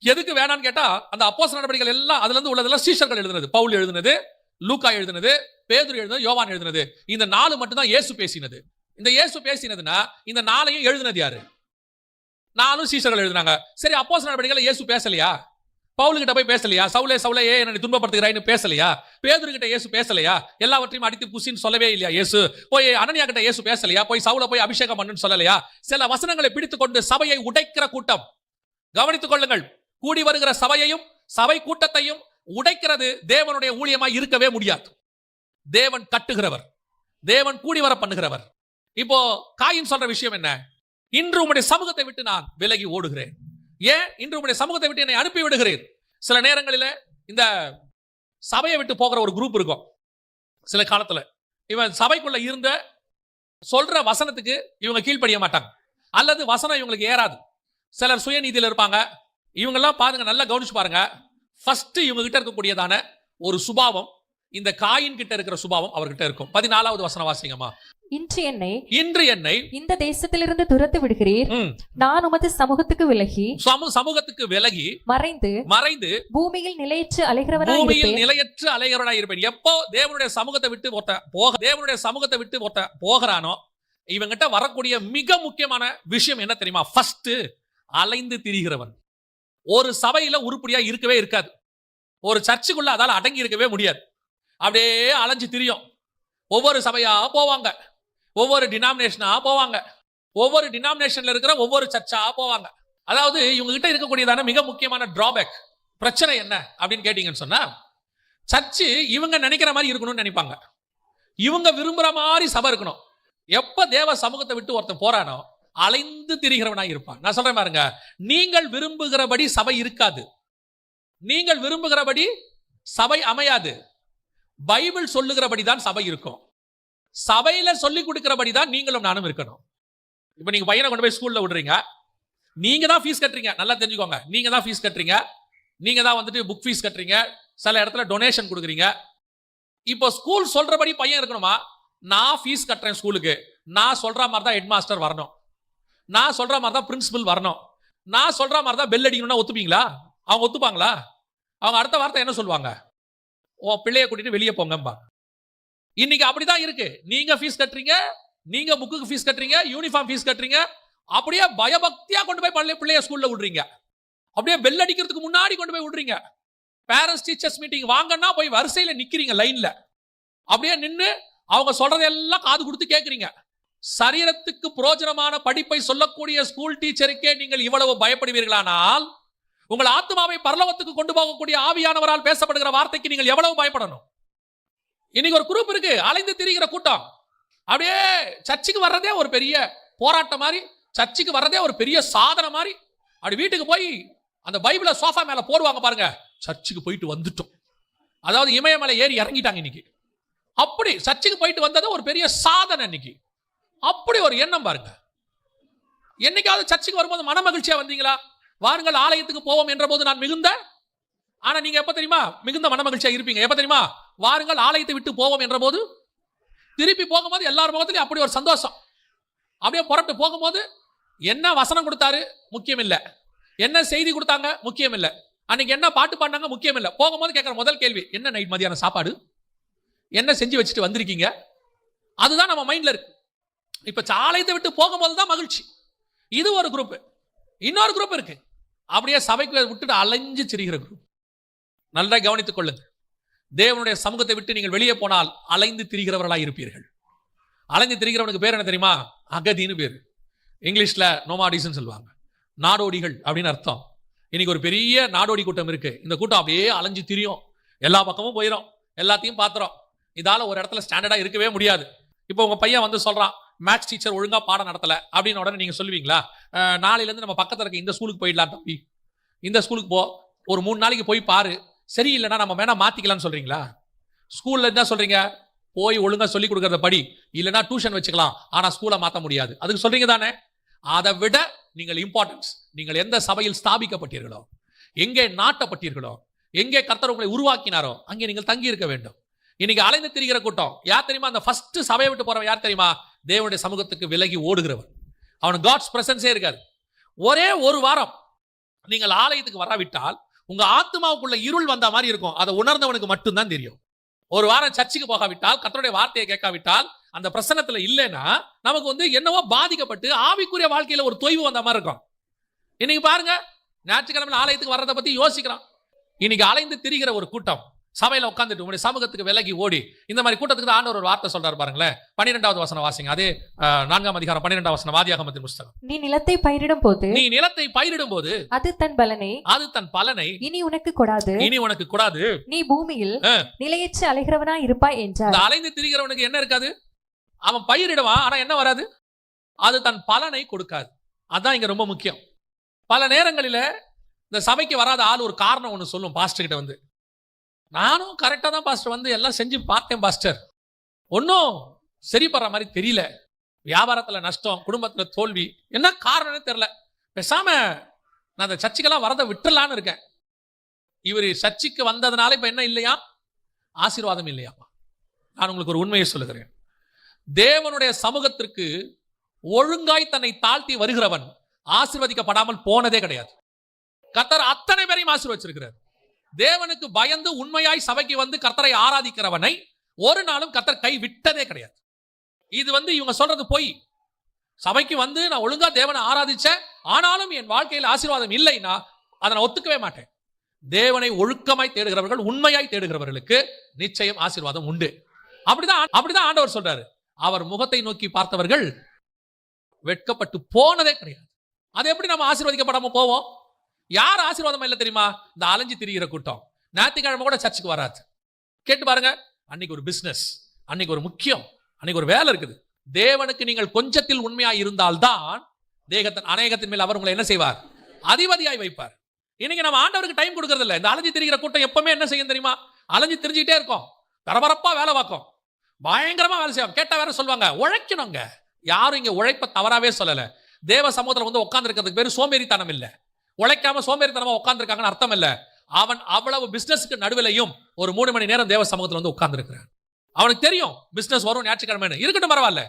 எதுக்கு வேணான்னு கேட்டா, அந்த அப்போஸ்தலர் நடவடிக்கைகள் எல்லாம் அதுல இருந்து உள்ளதெல்லாம் சீஷர்கள் எழுதினது. பவுல் எழுதினது, லூக்கா எழுதினது, பேதுரு எழுதினது, யோவான் எழுதினது. இந்த 4 மட்டும் தான் இயேசு பேசினது. இந்த இயேசு பேசினதுன்னா இந்த 4ஐயும் எழுதினது யாரு? 4 சீஷர்கள் எழுதினாங்க. சரி, அப்போஸ்தலர் நடவடிக்கைகள் இயேசு பேசலையா? பவுல் கிட்ட போய் பேசலையா? சவுலே சவுலே ஏன் என்னை துன்பப்படுத்துகிறாய்னு பேசலையா? பேதுரு கிட்ட இயேசு பேசலையா? எல்லாவற்றையும் அடித்து புசின்னு சொல்லவே இல்லையா இயேசு? போய் அனனியா கிட்ட இயேசு பேசலையா? போய் சவுல போய் அபிஷேகம் பண்ணுன்னு சொல்லலையா? சில வசனங்களை பிடித்துக்கொண்டு சபையை உடைக்கிற கூட்டம். கவனித்துக் கொள்ளுங்கள், கூடி வருகிற சபையையும் சபை கூட்டத்தையும் உடைக்கிறது தேவனுடைய ஊழியமாய் இருக்கவே முடியாது. தேவன் கட்டுகிறவர், தேவன் கூடி வர பண்ணுகிறவர். இப்போ காயின் சொல்ற விஷயம் என்ன? இன்று உம்முடைய சமூகத்தை விட்டு நான் விலகி ஓடுகிறேன். ஏன் இன்று உம்முடைய சமூகத்தை விட்டு என்னை அனுப்பி விடுகிறேன்? சில நேரங்களில் இந்த சபையை விட்டு போகிற ஒரு குரூப் இருக்கும். சில காலத்துல இவன் சபைக்குள்ள இருந்த சொல்ற வசனத்துக்கு இவங்க கீழ்ப்படிய மாட்டாங்க, அல்லது வசனம் இவங்களுக்கு ஏறாது. சிலர் சுயநீதியில் இருப்பாங்க. இவங்கெல்லாம் பாருங்க, நல்லா கவனிச்சு பாருங்க. ஃபர்ஸ்ட் இவங்க கிட்ட இருக்கக்கூடியதான ஒரு சுபாவம், இந்த காயின் கிட்ட இருக்கிற சுபாவம் அவர்கிட்ட இருக்கும். 14வது வசனம் வாசிங்கம்மா. இன்று என்னை இந்த தேசத்திலிருந்து துரத்தி விடுகிறீர், நான் உமது சமூகத்துக்கு விலகி மறைந்து பூமியில் நிலையற்று அலைகிறவனாய் இருப்பேன். எப்போ தேவனுடைய சமூகத்தை விட்டு போகிறானோ, இவங்கிட்ட வரக்கூடிய மிக முக்கியமான விஷயம் என்ன தெரியுமா? ஃபர்ஸ்ட் அலைந்து திரிகிறவன். ஒரு சபையில உருப்படியா இருக்கவே இருக்காது. ஒரு சர்ச்சுக்குள்ள அதால அடங்கி இருக்கவே முடியாது. அப்படியே அலைஞ்சு திரியும். ஒவ்வொரு சபையா போவாங்க, ஒவ்வொரு டினாமினேஷனா போவாங்க, ஒவ்வொரு டினாமினேஷன்ல இருக்கிற ஒவ்வொரு சர்ச்சா போவாங்க. அதாவது இவங்க கிட்ட இருக்கக்கூடியதான மிக முக்கியமான டிராபேக், பிரச்சனை என்ன அப்படின்னு கேட்டீங்கன்னு சொன்னா, சர்ச்சு இவங்க நினைக்கிற மாதிரி இருக்கணும்னு நினைப்பாங்க. இவங்க விரும்புற மாதிரி சபை இருக்கணும். எப்ப தேவ சமூகத்தை விட்டு ஒருத்தன் போறானோ அலைந்து திரிகிறவனாய் இருப்பான். நான் சொல்றேன் பாருங்க, நீங்கள் விரும்புகிறபடி சபை இருக்காது, நீங்கள் விரும்புகிறபடி சபை அமையாது. பைபிள் சொல்லுகிறபடிதான் சபை இருக்கும். சபையில சொல்லி கொடுக்கிறபடிதான் நீங்களும் நானும் இருக்கணும். இப்ப நீங்க பையனை கொண்டு போய் ஸ்கூல்ல விடுறீங்க, நீங்க தான் ஃபீஸ் கட்டுறீங்க. நல்லா தெரிஞ்சுக்கோங்க, நீங்க தான் ஃபீஸ் கட்டுறீங்க, நீங்க தான் வந்துட்டு புக் ஃபீஸ் கட்டுறீங்க, சில இடத்துல டொனேஷன் கொடுக்குறீங்க. இப்போ ஸ்கூல் சொல்றபடி பையன் இருக்கணுமா? நான் ஃபீஸ் கட்டுறேன் ஸ்கூலுக்கு, நான் சொல்ற மாதிரி தான் ஹெட் மாஸ்டர் வரணும், நான் சொல்ற மாதிரி தான் பிரின்சிபல் வரணும், நான் சொல்ற மாதிரி தான் பெல் அடிக்கணும்னா ஒத்துப்பீங்களா? அவங்க ஒத்துப்பாங்களா? அவங்க அடுத்த வார்த்தை என்ன சொல்லுவாங்க? உன் பிள்ளைய கூட்டிட்டு வெளியே போங்கம்பா. இன்னைக்கு அப்படிதான் இருக்கு. நீங்க ஃபீஸ் கட்டுறீங்க, நீங்க புக்குக்கு ஃபீஸ் கட்டுறீங்க, யூனிஃபார்ம் ஃபீஸ் கட்டுறீங்க, அப்படியே பயபக்தியா கொண்டு போய் பிள்ளைய ஸ்கூல்ல விடுறீங்க, அப்படியே பெல் அடிக்கிறதுக்கு முன்னாடி கொண்டு போய் விடுறீங்க. பேரண்ட்ஸ் டீச்சர்ஸ் மீட்டிங் வாங்கன்னா போய் வரிசையில நிக்கிறீங்க லைன்ல, அப்படியே நின்று அவங்க சொல்றதெல்லாம் காது கொடுத்து கேட்கறீங்க. சரீரத்துக்கு புரோஜனமான படிப்பை சொல்லக்கூடிய ஸ்கூல் டீச்சருக்கே நீங்கள் இவ்வளவு பயப்படுவீர்களானால், உங்கள் ஆத்மாவை பரலோகத்துக்கு கொண்டு போகக்கூடிய ஆவியானவரால் பேசப்படுகிற வார்த்தைக்கு நீங்கள் எவ்வளவு பயப்படணும்? இன்னைக்கு ஒரு குரூப் இருக்கு, அலைந்து திரிகிற கூட்டம். அப்படியே சர்ச்சுக்கு வர்றதே ஒரு பெரிய போராட்டம் மாதிரி, சர்ச்சுக்கு வர்றதே ஒரு பெரிய சாதனை மாதிரி. அப்படி வீட்டுக்கு போய் அந்த பைபிளை சோஃபா மேல போடுவாங்க பாருங்க, சர்ச்சுக்கு போயிட்டு வந்துட்டோம் அதாவது இமயமலை ஏறி இறங்கிட்டாங்க இன்னைக்கு. அப்படி சர்ச்சுக்கு போயிட்டு வந்தது ஒரு பெரிய சாதனை இன்னைக்கு. அப்படி ஒரு எண்ணம் பாருங்க. என்னைக்காவது சர்ச்சுக்கு வரும்போது மன மகிழ்ச்சியா வந்தீங்களா? வாருங்கள் ஆலயத்துக்கு போவோம் என்ற போது நான் மிகுந்த, ஆனா நீங்க எப்ப தெரியுமா மிகுந்த மன மகிழ்ச்சியா இருப்பீங்க? எப்ப தெரியுமா? வாருங்கள் ஆலயத்தை விட்டு போவோம் என்ற போது. திருப்பி போகும்போது எல்லார் முகத்திலையும் அப்படி ஒரு சந்தோஷம். அப்படியே புறப்பட்டு போகும்போது என்ன வசனம் கொடுத்தாரு முக்கியம் இல்ல, என்ன செய்தி கொடுத்தாங்க முக்கியம் இல்ல, அன்னைக்கு என்ன பாட்டு பாடினாங்க முக்கியம் இல்ல. போகும்போது கேட்கிற முதல் கேள்வி, என்ன நைட் மதியான சாப்பாடு, என்ன செஞ்சு வச்சுட்டு வந்திருக்கீங்க? அதுதான் நம்ம மைண்ட்ல இருக்கு. இப்ப ஆலயத்தை விட்டு போகும்போது தான் மகிழ்ச்சி. இது ஒரு குரூப். இன்னொரு குரூப் இருக்கு, அப்படியே சபைக்கு விட்டுட்டு அலைஞ்சு திரிகிற குரூப். நல்லா கவனித்துக் கொள்ளுங்க. தேவனுடைய சமூகத்தை விட்டு நீங்கள் வெளியே போனால் அலைந்து திரிகிறவர்களாக இருப்பீர்கள். அலைந்து திரிகிறவனுக்கு பேர் என்ன தெரியுமா? அகதின்னு பேர். இங்கிலீஷ்ல நோமாடிஸ்ன்னு சொல்லுவாங்க. நாடோடிகள் அப்படின்னு அர்த்தம். இன்னைக்கு ஒரு பெரிய நாடோடி கூட்டம் இருக்கு. இந்த கூட்டம் அப்படியே அலைஞ்சு திரியும், எல்லா பக்கமும் போயிடும், எல்லாத்தையும் பாத்துறோம். இதால ஒரு இடத்துல ஸ்டாண்டர்டா இருக்கவே முடியாது. இப்போ உங்க பையன் வந்து சொல்றான், மேத்ஸ் டீச்சர் ஒழுங்கா பாடம் நடத்தல அப்படின்னு உடனே நீங்க சொல்லுவீங்களா? நாளையில இருந்து நம்ம பக்கத்துல இருக்க இந்த ஸ்கூலுக்கு போயிடலாம் தம்பி, இந்த ஸ்கூலுக்கு போ, ஒரு 3 நாளைக்கு போய் பாரு, சரி இல்லைன்னா நம்ம வேணா மாத்திக்கலாம்னு சொல்றீங்களா? ஸ்கூல்ல என்ன சொல்றீங்க? போய் ஒழுங்கா சொல்லி கொடுக்கறத படி, இல்லைன்னா டியூஷன் வச்சுக்கலாம், ஆனா ஸ்கூலை மாத்த முடியாது, அதுக்கு சொல்றீங்க தானே? அதை விட நீங்கள் இம்பார்ட்டன்ஸ், நீங்கள் எந்த சபையில் ஸ்தாபிக்கப்பட்டீர்களோ, எங்கே நாட்டப்பட்டீர்களோ, எங்கே கர்த்தர் உங்களை உருவாக்கினாரோ அங்கே நீங்கள் தங்கி இருக்க வேண்டும். இன்னைக்கு அலைந்து திரிகிற கூட்டம் யார் தெரியுமா? அந்த ஃபர்ஸ்ட் சபையை விட்டு போறவன் யார் தெரியுமா? தேவனுடைய சமூகத்துக்கு விலகி ஓடுகிறவன். அவனுக்கு காட்ஸ் பிரசன்ஸே இருக்காது. ஒரே ஒரு வாரம் நீங்கள் ஆலயத்துக்கு வராவிட்டால் உங்க ஆத்மாவுக்குள்ள இருள் வந்த மாதிரி இருக்கும். அதை உணர்ந்தவனுக்கு மட்டும்தான் தெரியும். ஒரு வாரம் சர்ச்சுக்கு போகாவிட்டால், கர்த்தருடைய வார்த்தையை கேட்காவிட்டால், அந்த பிரசன்னத்துல இல்லைன்னா நமக்கு வந்து என்னவோ பாதிக்கப்பட்டு ஆவிக்குரிய வாழ்க்கையில ஒரு தொய்வு வந்த மாதிரி இருக்கும். இன்னைக்கு பாருங்க, ஞாயிற்றுக்கிழமை ஆலயத்துக்கு வர்றதை பத்தி யோசிக்கிறான். இன்னைக்கு அலைந்து திரிகிற ஒரு கூட்டம் சபையில உட்காந்துட்டு உங்களுடைய சமூகத்துக்கு விலகி ஓடி, இந்த மாதிரி கூட்டத்துக்கு தான் ஆண்டவர் ஒரு வார்த்தை சொல்றாரு பாருங்களேன். 12வது வசனம் வாசிங்க. அதே 4ஆம் அதிகாரம் 12ஆம் வசனம், ஆதியாகமத்தின் புத்தகம். நீ நிலத்தை பயிரிடும் போது அது தன் பலனை இனி உனக்கு கொடாது, நீ பூமியில் நிலையற்ற அலைகிறவனாய் இருப்பாய் என்றார். இந்த அலைந்து திரிகிறவனுக்கு என்ன இருக்காது? அவன் பயிரிடுவான், ஆனா என்ன வராது? அது தன் பலனை கொடுக்காது. அதான் இங்க ரொம்ப முக்கியம். பல நேரங்களில இந்த சபைக்கு வராத ஆள் ஒரு காரணம் ஒண்ணு சொல்லும் பாஸ்டர் கிட்ட வந்து, நானும் கரெக்டா தான் பாஸ்டர் வந்து எல்லாம் செஞ்சு பார்த்தேன் பாஸ்டர், ஒன்னும் சரிப்படுற மாதிரி தெரியல, வியாபாரத்துல நஷ்டம், குடும்பத்துல தோல்வி, என்ன காரணம்னு தெரியல, பேசாம நான் அந்த சர்ச்சுக்கெல்லாம் வரதை விட்டுலான்னு இருக்கேன். இவர் சர்ச்சுக்கு வந்ததுனால இப்ப என்ன இல்லையா? ஆசீர்வாதம் இல்லையாப்பா. நான் உங்களுக்கு ஒரு உண்மையை சொல்லுகிறேன். தேவனுடைய சமூகத்திற்கு ஒழுங்காய் தன்னை தாழ்த்தி வருகிறவன் ஆசீர்வதிக்கப்படாமல் போனதே கிடையாது. கர்த்தர் அத்தனை பேரையும் ஆசீர்வதிச்சிருக்கிறார். தேவனுக்கு பயந்து உண்மையாய் சபைக்கு வந்து கர்த்தரை ஆராதிக்கிறவனை ஒரு நாளும் கர்த்தர் கை விட்டதே கிடையாது. இது வந்து இவங்க சொல்றது போய். சபைக்கு வந்து நான் ஒழுங்கா தேவனை ஆராதிச்சேன், ஆனாலும் என் வாழ்க்கையில் ஆசீர்வாதம் இல்லைன்னா அதை நான் ஒத்துக்கவே மாட்டேன். தேவனை ஒழுக்கமாய் தேடுகிறவர்கள், உண்மையாய் தேடுகிறவர்களுக்கு நிச்சயம் ஆசீர்வாதம் உண்டு. அப்படிதான் ஆண்டவர் சொல்றாரு. அவர் முகத்தை நோக்கி பார்த்தவர்கள் வெட்கப்பட்டு போனதே கிடையாது. அது எப்படி நம்ம ஆசீர்வதிக்கப்படாம போவோம்? யார் ஆசீர்வாதம் இல்லை தெரியுமா? இந்த அலைஞ்சு திரிகிற கூட்டம். ஞாயிற்றுக்கிழமை கூட சர்ச்சுக்கு வராது. கேட்டு பாருங்க, அன்னைக்கு ஒரு பிசினஸ், அன்னைக்கு ஒரு முக்கியம், அன்னைக்கு ஒரு வேலை இருக்குது. தேவனுக்கு நீங்கள் கொஞ்சத்தில் உண்மையாய் இருந்தால்தான் அநேகத்தின் மேல் அவர் உங்களை என்ன செய்வார்? அதிபதியாய் வைப்பார். இன்னைக்கு நம்ம ஆண்டவருக்கு டைம் கொடுக்கறது இல்லை. இந்த அலைஞ்சு திரிகிற கூட்டம் எப்பவுமே என்ன செய்யும் தெரியுமா? அலைஞ்சு திரிஞ்சுட்டே இருக்கும், பரபரப்பா வேலை பார்க்கும், பயங்கரமா வேலை செய்யும். கேட்டா வேற சொல்லுவாங்க உழைக்கணுங்க. யாரும் இங்க உழைப்ப தவறாவே சொல்லல. தேவ சமூகத்துல வந்து உட்கார்ந்து இருக்கிறதுக்கு பேரு சோம்பேறித்தனம் இல்ல. உழைக்காம சோம்பேறித்தனமா உட்கார்ந்துருக்காங்கன்னு அர்த்தம் இல்ல. அவன் அவ்வளவு பிசினஸ்க்கு நடுவிலையும் ஒரு 3 மணி நேரம் தேவ சமூகத்துல வந்து உட்கார்ந்து இருக்கிறான். அவனுக்கு தெரியும் பிசினஸ் வரும் ஞாயிற்றுக்கிழமை, இருக்கட்டும் பரவாயில்ல,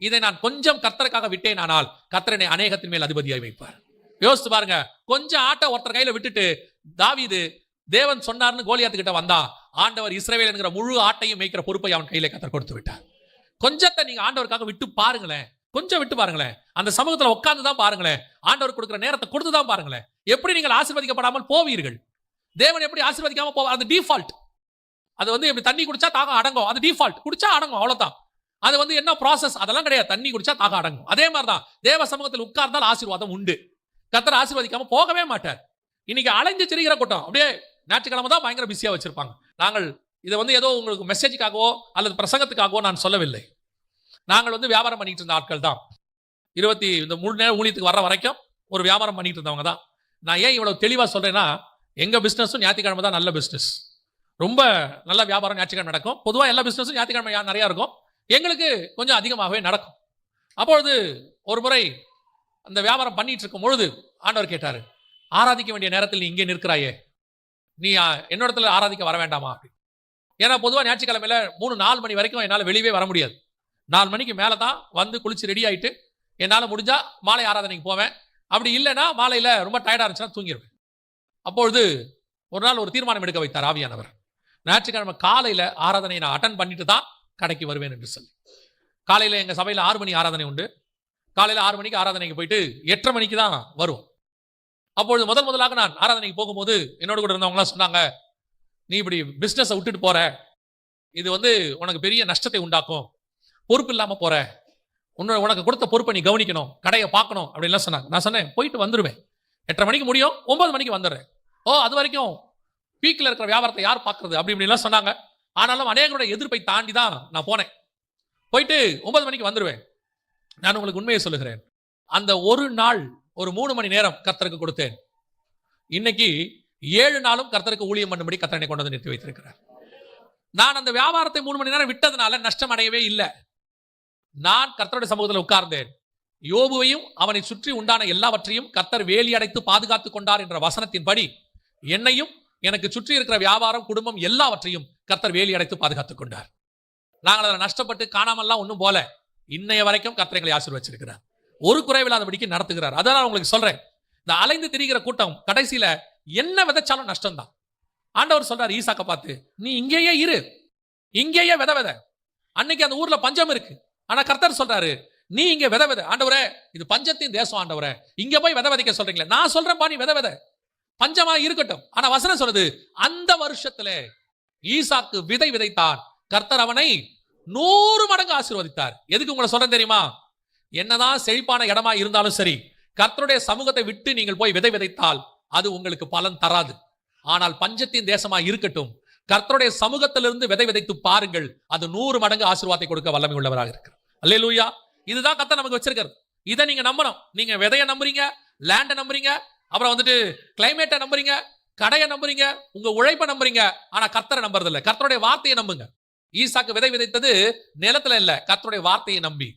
இதை நான் கொஞ்சம் கர்த்தருக்காக விட்டேன், ஆனால் கர்த்தரனை அநேகத்தின் மேல் அதிபதியாய் வைப்பார். யோசித்து பாருங்க, கொஞ்சம் ஆட்ட ஒருத்தர் கையில விட்டுட்டு தாவீது தேவன் சொன்னார்னு கோலியாத்துக்கிட்ட வந்தா, ஆண்டவர் இஸ்ரவேல் என்கிற முழு ஆட்டையும் மேய்க்கிற பொறுப்பை அவன் கையில கர்த்தர் கொடுத்து விட்டார். கொஞ்சத்தை நீங்க ஆண்டவருக்காக விட்டு பாருங்களேன், கொஞ்சம் விட்டு பாருங்களேன், அந்த சமூகத்துல உட்கார்ந்து தான் பாருங்களேன், ஆண்டவர் கொடுக்கிற நேரத்தை கொடுத்து தான் பாருங்களேன், எப்படி நீங்கள் ஆசீர்வதிக்கப்படாமல் போவீர்கள். தேவன் எப்படி ஆசீர்வதிக்காம போவார்? அது டிஃபால்ட். அது வந்து எப்படி தண்ணி குடிச்சா தாகம் அடங்கும், அது டிஃபால்ட். குடிச்சா அடங்கும், அவ்வளவுதான். அது வந்து என்ன ப்ராசஸ் அதெல்லாம் கிடையாது. தண்ணி குடிச்சா தாகம் அடங்கும். அதே மாதிரிதான் தேவ சமூகத்தில் உட்கார்ந்தால் ஆசீர்வாதம் உண்டு. கர்த்தர் ஆசீர்வதிக்காம போகவே மாட்டார். இன்னைக்கு அலைஞ்சு திரிகிற கூட்டம் அப்படியே ஞாயிற்றுக்கிழமை தான் பயங்கர பிஸியா வச்சிருப்பாங்க. நாங்கள் இதை வந்து ஏதோ உங்களுக்கு மெசேஜுக்காகவோ அல்லது பிரசங்கத்துக்காகவோ நான் சொல்லவில்லை. நாங்கள் வந்து வியாபாரம் பண்ணிட்டு இருந்த ஆட்கள் தான். இந்த 3 நேரம் ஊழியத்துக்கு வர்ற வரைக்கும் ஒரு வியாபாரம் பண்ணிட்டு இருந்தவங்க தான். நான் ஏன் இவ்வளவு தெளிவா சொல்றேன்னா, எங்க பிசினஸும் ஞாயிற்றுக்கிழமை தான் நல்ல பிசினஸ். ரொம்ப நல்ல வியாபாரம் ஞாயிற்றுக்கிழமை நடக்கும். பொதுவாக எல்லா பிஸ்னஸும் ஞாயிற்றுக்கிழமை நிறையா இருக்கும். எங்களுக்கு கொஞ்சம் அதிகமாகவே நடக்கும். அப்பொழுது ஒரு முறை அந்த வியாபாரம் பண்ணிட்டு இருக்கும் பொழுது ஆண்டவர் கேட்டார், ஆராதிக்க வேண்டிய நேரத்தில் நீ இங்கே நிற்கிறாயே, நீ என்னோடத்துல ஆராதிக்க வர வேண்டாமா அப்படி. ஏன்னா பொதுவாக ஞாயிற்றுக்கிழமையில 3-4 மணி வரைக்கும் என்னால் வெளியவே வர முடியாது. 4 மணிக்கு மேலே தான் வந்து குளிச்சு ரெடி ஆகிட்டு என்னால் முடிஞ்சா மாலை ஆராதனைக்கு போவேன். அப்படி இல்லைன்னா மாலையில் ரொம்ப டயர்டாக இருந்துச்சுன்னா தூங்கிடுவேன். அப்பொழுது ஒரு நாள் ஒரு தீர்மானம் எடுக்க வைத்தார் ஆவியானவர். ஞாயிற்றுக்கிழமை காலையில் ஆராதனை நான் அட்டன் பண்ணிட்டு தான் கடைக்கு வருவேன் என்று சொல்லி. காலையில் எங்கள் சபையில் 6 மணி ஆராதனை உண்டு. காலையில் 6 மணிக்கு ஆராதனைக்கு போயிட்டு 8:30 மணிக்கு தான் வரும். அப்பொழுது முதலாக நான் ஆராதனைக்கு போகும்போது என்னோட கூட இருந்தவங்களாம் சொன்னாங்க, நீ இப்படி பிஸ்னஸை விட்டுட்டு போற, இது உனக்கு பெரிய நஷ்டத்தை உண்டாக்கும், பொறுப்பு இல்லாமல் போற, உனக்கு கொடுத்த பொறுப்பை நீ கவனிக்கணும், கடையை பார்க்கணும் அப்படின்லாம் சொன்னாங்க. நான் சொன்னேன், போயிட்டு வந்துடுவேன், 8:30 மணிக்கு முடியும், 9 மணிக்கு வந்துடுறேன். அது வரைக்கும் பீக்கில் இருக்கிற வியாபாரத்தை யார் பார்க்கறது அப்படி இப்படிலாம் சொன்னாங்க. ஆனாலும் அநேகருடைய எதிர்ப்பை தாண்டி தான் நான் போனேன். போயிட்டு 9 மணிக்கு வந்துடுவேன். நான் உங்களுக்கு உண்மையை சொல்லுகிறேன், அந்த ஒரு நாள் ஒரு 3 மணி நேரம் கர்த்தருக்கு கொடுத்தேன். இன்னைக்கு 7 நாளும் கர்த்தருக்கு ஊழியம் பண்ணும்படி கர்த்தரை கொண்டு வந்து நிறுத்தி வைத்திருக்கிறார். நான் அந்த வியாபாரத்தை 3 மணி நேரம் விட்டதுனால நஷ்டம் அடையவே இல்லை. நான் கர்த்தருடைய சமூகத்தில் உட்கார்ந்தேன். யோபுவையும் அவனை சுற்றி உண்டான எல்லாவற்றையும் கர்த்தர் வேலி அடைத்து பாதுகாத்துக் கொண்டார் என்ற வசனத்தின்படி என்னையும் எனக்கு சுற்றி இருக்கிற வியாபாரம், குடும்பம் எல்லாவற்றையும் கர்த்தர் வேலி அடைத்து பாதுகாத்துக் கொண்டார். நாங்கள் அதில் நஷ்டப்பட்டு காணாமல்லாம் ஒன்றும் போல. இன்னைய வரைக்கும் கர்த்தர் எங்களை ஆசீர்வதிச்சிருக்கிறார். ஒரு குறைவில்லாதபடிக்கு நடத்துகிறார். அதான் உங்களுக்கு சொல்றேன், இந்த அலைந்து திரிகிற கூட்டம் கடைசியில என்ன விதைச்சாலும் நஷ்டம் தான். ஆண்டவர் சொல்றாரு ஈசாக்க பார்த்து, நீ இங்கேயே இரு, இங்கேயே வித. அன்னைக்கு அந்த ஊர்ல பஞ்சம் இருக்கு, ஆனா கர்த்தர் சொல்றாரு, நீ இங்க வித. ஆண்டவரே, இது பஞ்சத்தின் தேசம் ஆண்டவரே, இங்க போய் விதைக்க சொல்றீங்களே, நான் சொல்றேன் பா, நீ வித. பஞ்சமா இருக்கட்டும். ஆனா வசனம் சொல்றது, அந்த வருஷத்துல ஈசாக்கு விதை விதைத்தான், கர்த்தர் அவனை 100 மடங்கு ஆசீர்வதித்தார். எதுக்கு உங்களை சொல்றேன் தெரியுமா? என்னதான் செழிப்பான இடமா இருந்தாலும் சரி, கர்த்தருடைய சமூகத்தை விட்டு நீங்கள் போய் விதை விதைத்தால் அது உங்களுக்கு பலன் தராது. ஆனால் பஞ்சத்தின் தேசமா இருக்கட்டும், கர்த்தருடைய சமூகத்திலிருந்து விதை விதைத்து பாருங்கள், அது 100 மடங்கு ஆசீர்வாதத்தை கொடுக்க வல்லமை உள்ளவராக இருக்கிறார். அல்லேலூயா. இதுதான் கர்த்தர் நமக்கு வச்சிருக்காரு. இதை நீங்க நம்பணும். நீங்க விதையை நம்புறீங்க, லேண்டை நம்புறீங்க, அப்புறம் கிளைமேட்டை நம்புறீங்க, கடையை நம்புறீங்க, உங்க உழைப்பை நம்புறீங்க, ஆனா கர்த்தரை நம்புறது இல்லை. கர்த்தருடைய வார்த்தையை நம்புங்க. ஈசாக்கு விதை விதைத்தது நிலத்துல இல்ல, கர்த்தருடைய வார்த்தையை நம்பி.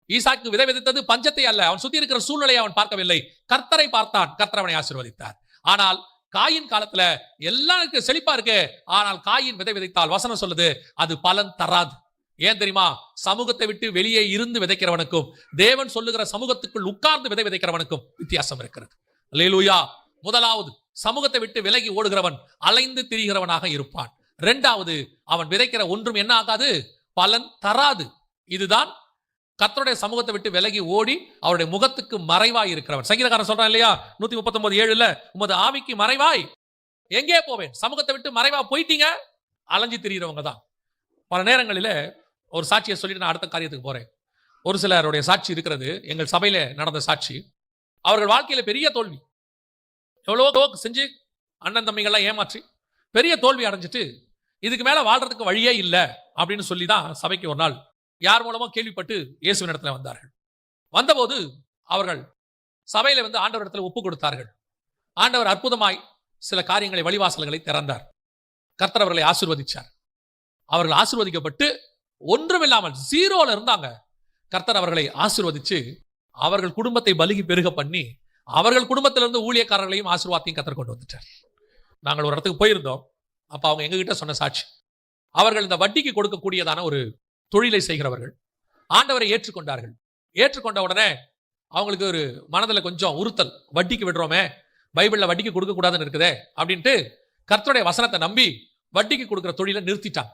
ஈசாக்கு விதை விதைத்தது பஞ்சத்தை அல்ல, அவன் சுத்தி இருக்கிற சூழ்நிலையை அவன் பார்க்கவில்லை, கர்த்தரை பார்த்தான், கர்த்தர் அவனை ஆசீர்வதித்தார். ஆனால் காயின் காலத்துல எல்லாம் செழிப்பா இருக்கு, ஆனால் காயின் விதை விதைத்தால் வசனம் சொல்லுது அது பலன் தராது. ஏன் தெரியுமா? சமூகத்தை விட்டு வெளியே இருந்து விதைக்கிறவனுக்கும் தேவன் சொல்லுகிற சமூகத்துக்குள் உட்கார்ந்து விதை விதைக்கிறவனுக்கும் வித்தியாசம் இருக்கிறது. அல்லேலூயா. முதலாவது, சமூகத்தை விட்டு விலகி ஓடுகிறவன் அலைந்து திரிகிறவனாக இருப்பான். 2வது, அவன் விதைக்கிற ஒன்றும் என்ன ஆகாது, பலன் தராது. இதுதான் கர்த்தருடைய சமூகத்தை விட்டு விலகி ஓடி அவருடைய முகத்துக்கு மறைவாய் இருக்கிறவன். சங்கீதக்காரன் சொல்றான் இல்லையா, 139:7, உமது ஆவிக்கு மறைவாய் எங்கே போவேன்? சமூகத்தை விட்டு மறைவா போயிட்டீங்க, அலைஞ்சு திரிகிறவங்க தான். பல நேரங்களில் ஒரு சாட்சியை சொல்லிட்டு நான் அடுத்த காரியத்துக்கு போறேன். ஒரு சிலருடைய சாட்சி இருக்கிறது, எங்கள் சபையில நடந்த சாட்சி. அவர்கள் வாழ்க்கையில பெரிய தோல்வி, எவ்வளவோ செஞ்சு அண்ணன் தம்பிகள்லாம் ஏமாற்றி பெரிய தோல்வி அடைஞ்சிட்டு இதுக்கு மேல வாழ்றதுக்கு வழியே இல்லை அப்படின்னு சொல்லி தான் சபைக்கு ஒரு நாள் யார் மூலமோ கேள்விப்பட்டு இயேசுவின் இடத்துல வந்தார்கள். வந்தபோது அவர்கள் சபையில ஆண்டவர் இடத்துல ஒப்பு கொடுத்தார்கள். ஆண்டவர் அற்புதமாய் சில காரியங்களை, வழிவாசல்களை திறந்தார். கர்த்தர் அவர்களை ஆசீர்வதிச்சார். அவர்கள் ஆசீர்வதிக்கப்பட்டு ஒன்றுமில்லாமல் ஜீரோல இருந்தாங்க. கர்த்தர் அவர்களை ஆசீர்வதிச்சு அவர்கள் குடும்பத்தை பலுகி பெருக பண்ணி அவர்கள் குடும்பத்திலிருந்து ஊழியக்காரர்களையும் ஆசீர்வாதத்தையும் கர்த்தர் கொண்டு வந்துட்டார். நாங்கள் ஒரு இடத்துக்கு போயிருந்தோம். அப்ப அவங்க எங்ககிட்ட சொன்ன சாட்சி, அவர்கள் இந்த வட்டிக்கு கொடுக்கக்கூடியதான ஒரு தொழிலை செய்கிறவர்கள் ஆண்டவரை ஏற்றுக்கொண்டார்கள். ஏற்றுக்கொண்ட உடனே அவங்களுக்கு ஒரு மனதில் கொஞ்சம் உறுத்தல், வட்டிக்கு விடுறோமே, பைபிள்ல வட்டிக்கு கொடுக்க கூடாதுன்னு இருக்குதே அப்படின்ட்டு கர்த்தருடைய வசனத்தை நம்பி வட்டிக்கு கொடுக்கிற தொழிலை நிறுத்திட்டாங்க.